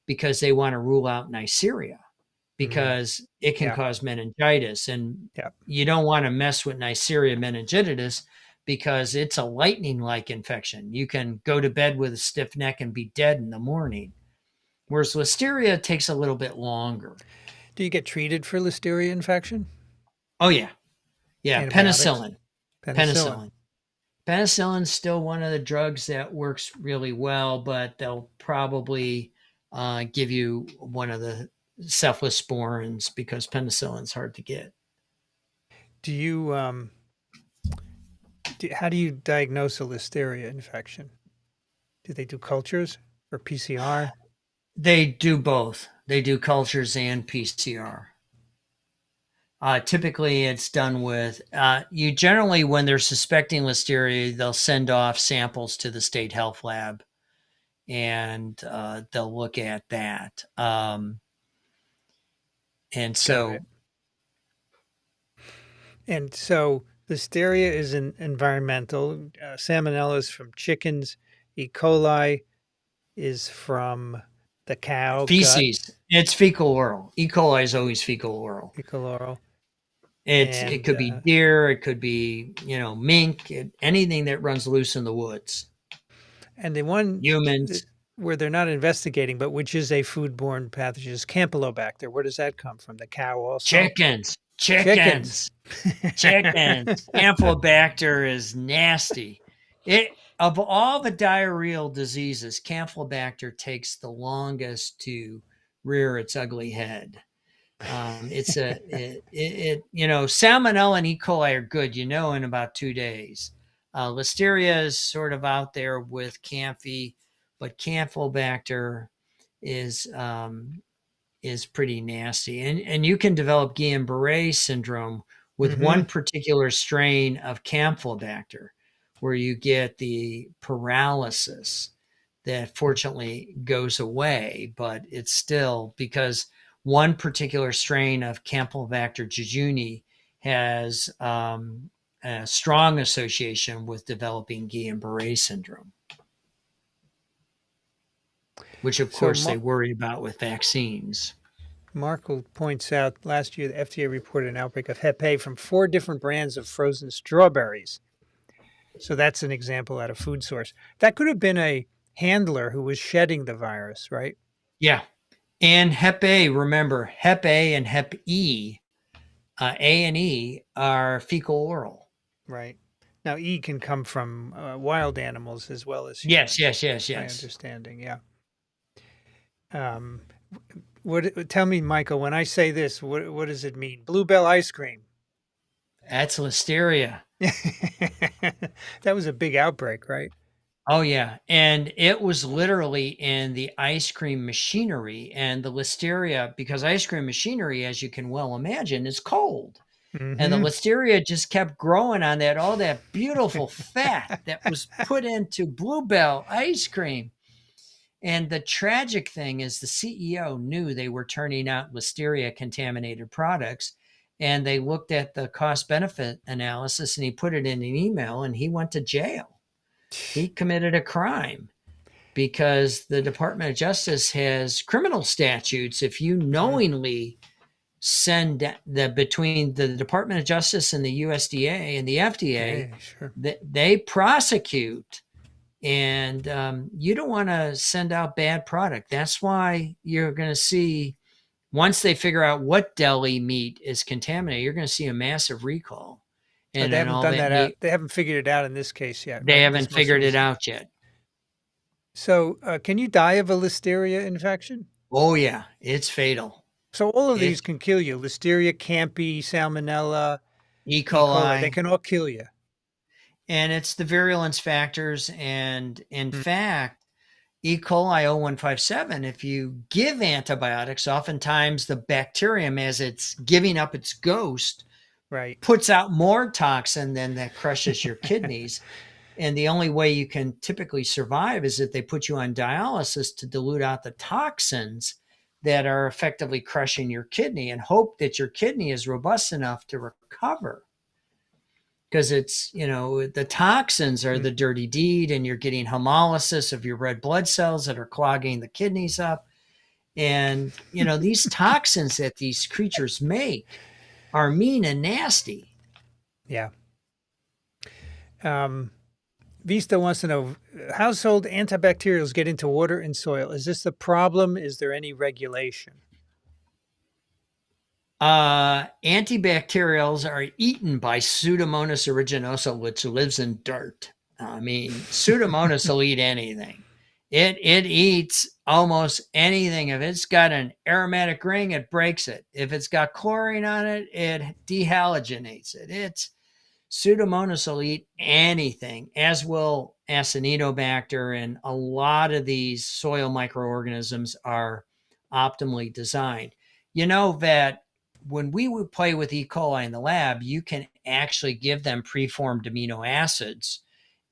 because they want to rule out Neisseria Mm, because it can yeah, cause meningitis, and yeah. you don't want to mess with Neisseria meningitidis because it's a lightning like infection. You can go to bed with a stiff neck and be dead in the morning, whereas Listeria takes a little bit longer. Do you get treated for listeria infection? Oh yeah, yeah. Antibiotics, Penicillin, penicillin. penicillin, penicillin's still one of the drugs that works really well, but they'll probably give you one of the cephalosporins because penicillin's hard to get. Do you how do you diagnose a listeria infection? Do they do cultures or PCR? They do both. They do cultures and PCR. Typically, it's done with you. Generally, when they're suspecting listeria, they'll send off samples to the state health lab, and they'll look at that. And Got it. so And so listeria is an environmental. Salmonella is from chickens. E. coli is from the cow gut, feces, it's fecal oral. E. coli is always fecal oral. E. coli, It and could be deer, it could be mink, anything that runs loose in the woods. the one Humans, where they're not investigating, but which is a foodborne pathogen, is Campylobacter. Where does that come from? The cow also? chickens, Chickens. chickens, chickens. Campylobacter is nasty. It Of all the diarrheal diseases, Campylobacter takes the longest to rear its ugly head. It's a Salmonella and E. coli are good, in about 2 days. Listeria is sort of out there with Campy, but Campylobacter is is pretty nasty, and you can develop Guillain-Barré syndrome with Hmm. one particular strain of Campylobacter, where you get the paralysis that fortunately goes away, but it's still because one particular strain of Campylobacter jejuni has a strong association with developing Guillain-Barré syndrome, which of So course they worry about with vaccines. Markle points out last year the FDA reported an outbreak of Hep A from 4 different brands of frozen strawberries. So that's an example at a food source. That could have been a handler who was shedding the virus, right? Yeah. And Hep A, remember, Hep A and Hep E, A and E are fecal oral. Right. Now, E can come from wild animals as well as Yes, humans. yes, yes, My yes. understanding, yeah. Um, Tell me, Michael, when I say this, what does it mean? Bluebell ice cream. That's Listeria. That was a big outbreak, right? Oh, yeah. And it was literally in the ice cream machinery and the Listeria, because ice cream machinery, as you can well imagine, is cold. And the Hmm. Listeria just kept growing on that, all that beautiful fat that was put into Bluebell ice cream. And the tragic thing is the CEO knew they were turning out Listeria contaminated products, and they looked at the cost benefit analysis and he put it in an email and he went to jail. He committed a crime because the Department of Justice has criminal statutes. If you Hmm. knowingly send between the Department of Justice and the USDA and the FDA, Yeah, sure. they prosecute, and you don't want to send out bad product. That's why you're going to see, once they figure out what deli meat is contaminated, you're going to see a massive recall, and They then haven't all done that that out. meat. They haven't figured it out in this case yet, They right? haven't This most figured it recent. out yet. So, can you die of a listeria infection? Oh yeah, it's fatal. So all of these It can kill you. Listeria, Campi, Salmonella, E. E. coli, they coli, can all kill you. and it's the virulence factors. And in Mm, fact, E. coli 0157, if you give antibiotics, oftentimes the bacterium, as it's giving up its ghost, right. puts out more toxin than that crushes your kidneys. And the only way you can typically survive is if they put you on dialysis to dilute out the toxins that are effectively crushing your kidney, and hope that your kidney is robust enough to recover. Because it's, the toxins are Mm. the dirty deed, and you're getting hemolysis of your red blood cells that are clogging the kidneys up. And, these toxins that these creatures make are mean and nasty. Yeah. Vista wants to know, household antibacterials get into water and soil. Is this the problem? Is there any regulation? Antibacterials are eaten by Pseudomonas aeruginosa, which lives in dirt. I mean, Pseudomonas will eat anything. It eats almost anything. If it's got an aromatic ring, it breaks it. If it's got chlorine on it, it dehalogenates it. It's Pseudomonas will eat anything, as will Acinetobacter, and a lot of these soil microorganisms are optimally designed. You know that when we would play with E. coli in the lab, you can actually give them preformed amino acids.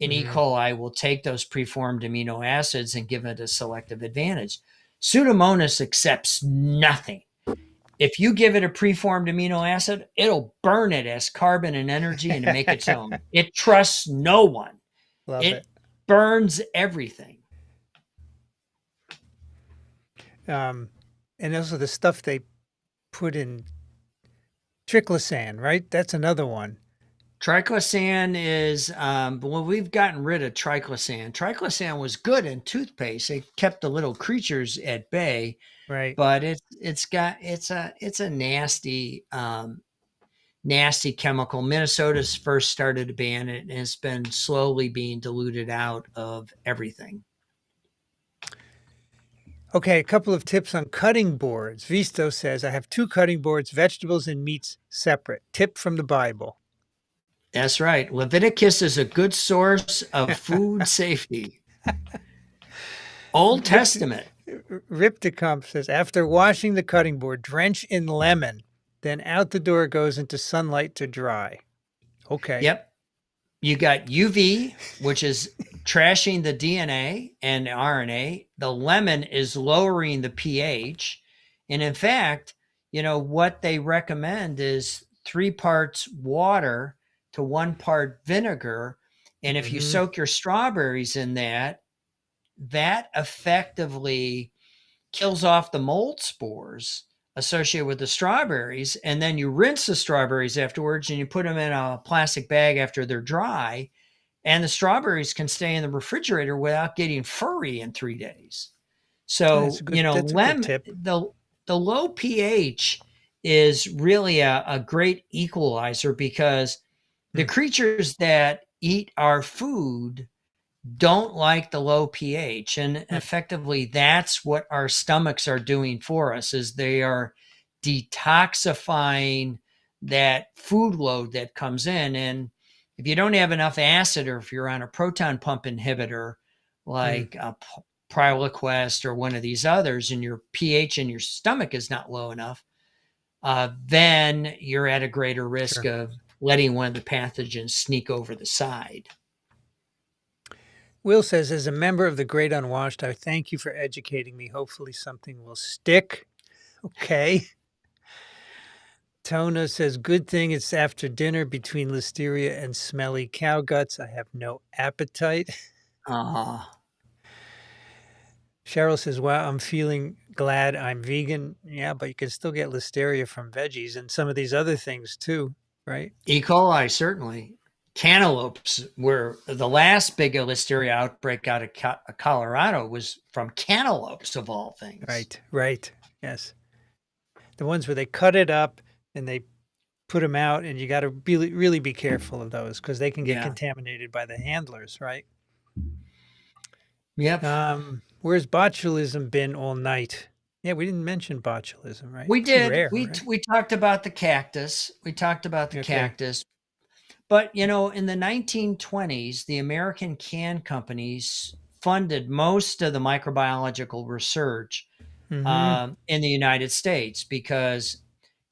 And E. Hmm. coli will take those preformed amino acids and give it a selective advantage. Pseudomonas accepts nothing. If you give it a preformed amino acid, it'll burn it as carbon and energy and to make its own. It trusts no one. Love It it. burns everything. Um, and also the stuff they put in triclosan, right? That's another one. Triclosan is, well, we've gotten rid of triclosan. Triclosan was good in toothpaste. It kept the little creatures at bay, Right. but it's a nasty chemical. Minnesota's first started to ban it, and it's been slowly being diluted out of everything. Okay, a couple of tips on cutting boards. Visto says, I have 2 cutting boards, vegetables and meats separate. Tip from the Bible. That's right. Leviticus is a good source of food safety. Old Rip, Testament. Rip de Camp says, after washing the cutting board, drench in lemon, then out the door goes into sunlight to dry. Okay. Yep. You got UV, which is trashing the DNA and RNA. The lemon is lowering the pH. And in fact, what they recommend is 3 parts water to 1 part vinegar. And if you Hmm. soak your strawberries in that, that effectively kills off the mold spores associated with the strawberries. And then you rinse the strawberries afterwards and you put them in a plastic bag after they're dry. And the strawberries can stay in the refrigerator without getting furry in 3 days. That's So, a good. That's a good tip. the low pH is really a great equalizer, because the Hmm. creatures that eat our food don't like the low pH, and Hmm. effectively that's what our stomachs are doing for us, is they are detoxifying that food load that comes in. And if you don't have enough acid, or if you're on a proton pump inhibitor Hmm. like a Priliquest or one of these others, and your pH in your stomach is not low enough, then you're at a greater risk Sure. of letting one of the pathogens sneak over the side. Will says, as a member of the Great Unwashed, I thank you for educating me. Hopefully something will stick. Okay. Tona says, good thing it's after dinner between listeria and smelly cow guts. I have no appetite. Uh, Cheryl says, wow, I'm feeling glad I'm vegan. Yeah, but you can still get listeria from veggies and some of these other things too, right? E. coli, certainly. Cantaloupes were the last big Listeria outbreak out of Colorado, was from cantaloupes, of all things. Right, right. Yes. The ones where they cut it up and they put them out, and you got to really, really be careful of those because they can get Yeah. contaminated by the handlers, right? Yep. Where's botulism been all night? Yeah, we didn't mention botulism, right? We Too did. rare, right? We talked about the cactus. We talked about the Okay. cactus. But in the 1920s, the American can companies funded most of the microbiological research Mm-hmm. in the United States because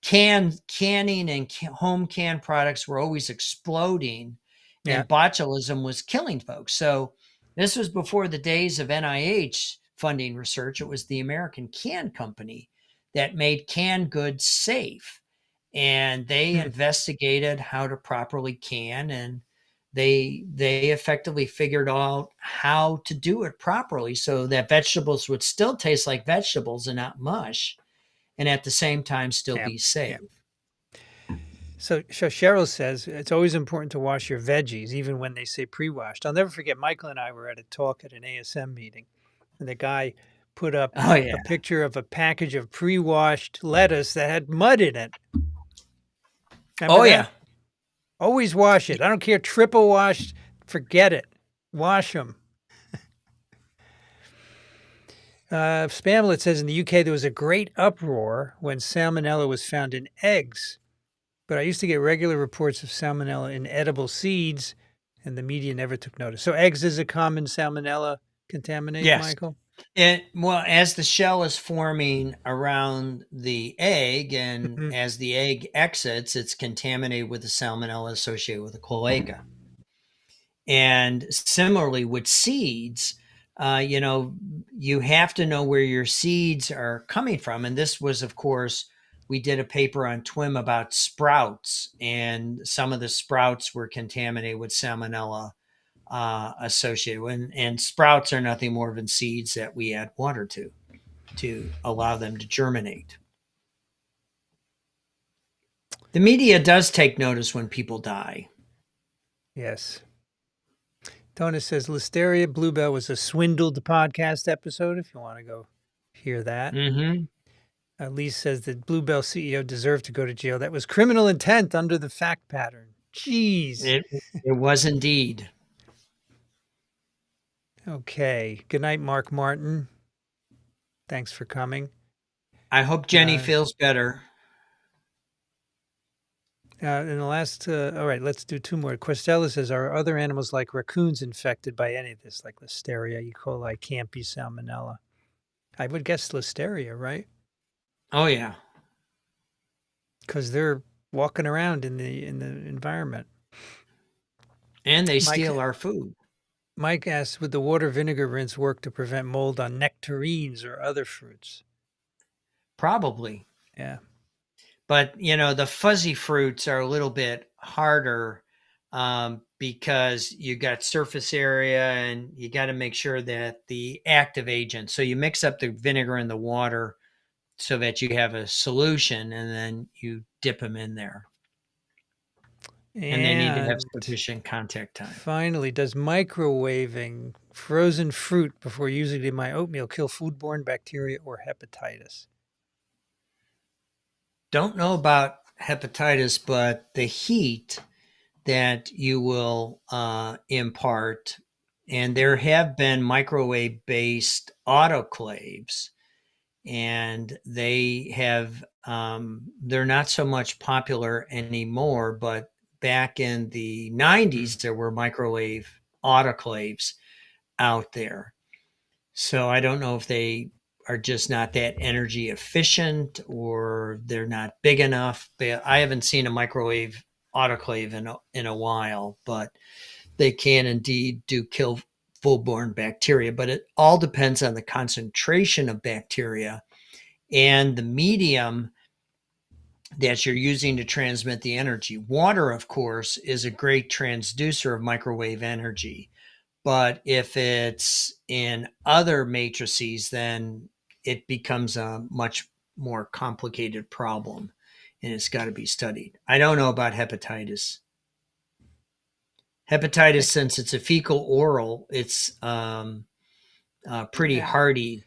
canning and home canned products were always exploding, Yeah. and botulism was killing folks. So this was before the days of NIH funding research. It was the American Can Company that made canned goods safe, and they Hmm. investigated how to properly can, and they effectively figured out how to do it properly so that vegetables would still taste like vegetables and not mush, and at the same time still Yeah. be Yeah. safe. So Cheryl says it's always important to wash your veggies, even when they say pre-washed. I'll never forget. Michael and I were at a talk at an ASM meeting, and the guy put up Oh yeah. a picture of a package of pre-washed lettuce that had mud in it. Remember Oh that? yeah. Always wash it. I don't care, triple washed, forget it. Wash them. Spamlet says in the UK there was a great uproar when salmonella was found in eggs, but I used to get regular reports of salmonella in edible seeds, and the media never took notice. So eggs is a common salmonella contaminate, Yes. Michael? And well, as the shell is forming around the egg, and Mhm. as the egg exits, it's contaminated with the salmonella associated with the cloaca. And similarly with seeds, you have to know where your seeds are coming from. And this was, of course, we did a paper on TWiM about sprouts, and some of the sprouts were contaminated with salmonella associated with. And sprouts are nothing more than seeds that we add water to allow them to germinate. The media does take notice when people die. Yes. Tona says Listeria Bluebell was a swindled podcast episode, if you want to go hear that. Mm-hmm. Lee says that Bluebell CEO deserved to go to jail. That was criminal intent under the fact pattern. Jeez. It was indeed. Okay. Good night, Mark Martin. Thanks for coming. I hope Jenny Uh, feels better. in the last, all right, let's do two more. Questella says, are other animals like raccoons infected by any of this, like Listeria, E. coli, can't be salmonella? I would guess Listeria, right? Oh yeah. Because they're walking around in the environment. And they Mike steal our food. Mike asks, would the water vinegar rinse work to prevent mold on nectarines or other fruits? Probably. Yeah. But the fuzzy fruits are a little bit harder because you got surface area, and you got to make sure that the active agent. So you mix up the vinegar and the water so that you have a solution, and then you dip them in there. And they need to have And sufficient contact time. finally, does microwaving frozen fruit before using it in my oatmeal kill foodborne bacteria or hepatitis? Don't know about hepatitis, but the heat that you will impart, and there have been microwave based autoclaves, and they're not so much popular anymore, but back in the 90s there were microwave autoclaves out there. So I don't know if they are just not that energy efficient, or they're not big enough. I haven't seen a microwave autoclave in a while, but they can indeed do kill full-born bacteria. But it all depends on the concentration of bacteria and the medium that you're using to transmit the energy. Water, of course, is a great transducer of microwave energy. But if it's in other matrices, then it becomes a much more complicated problem, and it's got to be studied. I don't know about hepatitis. Hepatitis, Heck, since it's a fecal oral, it's a pretty yeah, hardy yeah,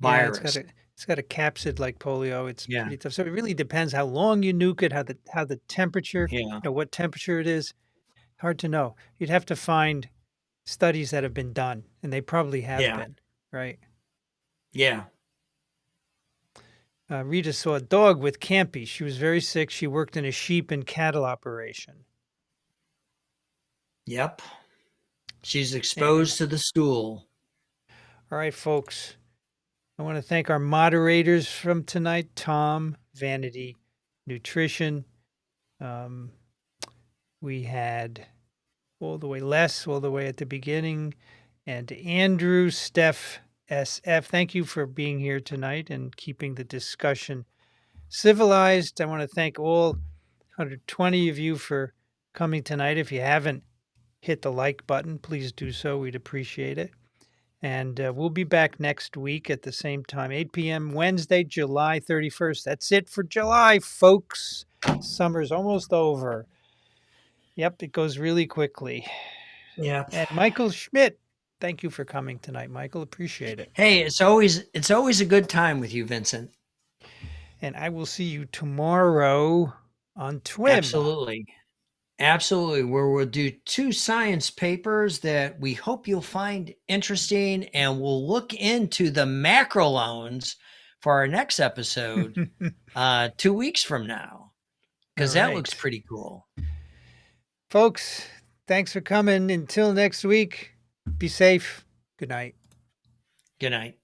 virus. it's got a capsid like polio. It's Yeah, pretty tough. So it really depends how long you nuke it, how the temperature, yeah, what temperature it is. Hard to know. You'd have to find studies that have been done, and they probably have yeah, been, right? yeah. Rita saw a dog with Campy. She was very sick. She worked in a sheep and cattle operation. Yep. She's And, exposed to the stool. all right, folks. I want to thank our moderators from tonight, Tom, Vanity, Nutrition. We had all the way Les, all the way at the beginning, and Andrew, Steph, SF. Thank you for being here tonight and keeping the discussion civilized. I want to thank all 120 of you for coming tonight. If you haven't hit the like button, please do so. We'd appreciate it. And we'll be back next week at the same time, 8 p.m. Wednesday, July 31st. That's it for July, folks. Summer's almost over. Yep, it goes really quickly. Yep. And Michael Schmidt, thank you for coming tonight, Michael. Appreciate it. Hey, it's always a good time with you, Vincent. And I will see you tomorrow on TWiM. Absolutely. Absolutely. Where we'll do 2 science papers that we hope you'll find interesting, and we'll look into the macroloans for our next episode 2 weeks from now, because that looks pretty cool. Folks, thanks for coming. Until next week, be safe. Good night. Good night.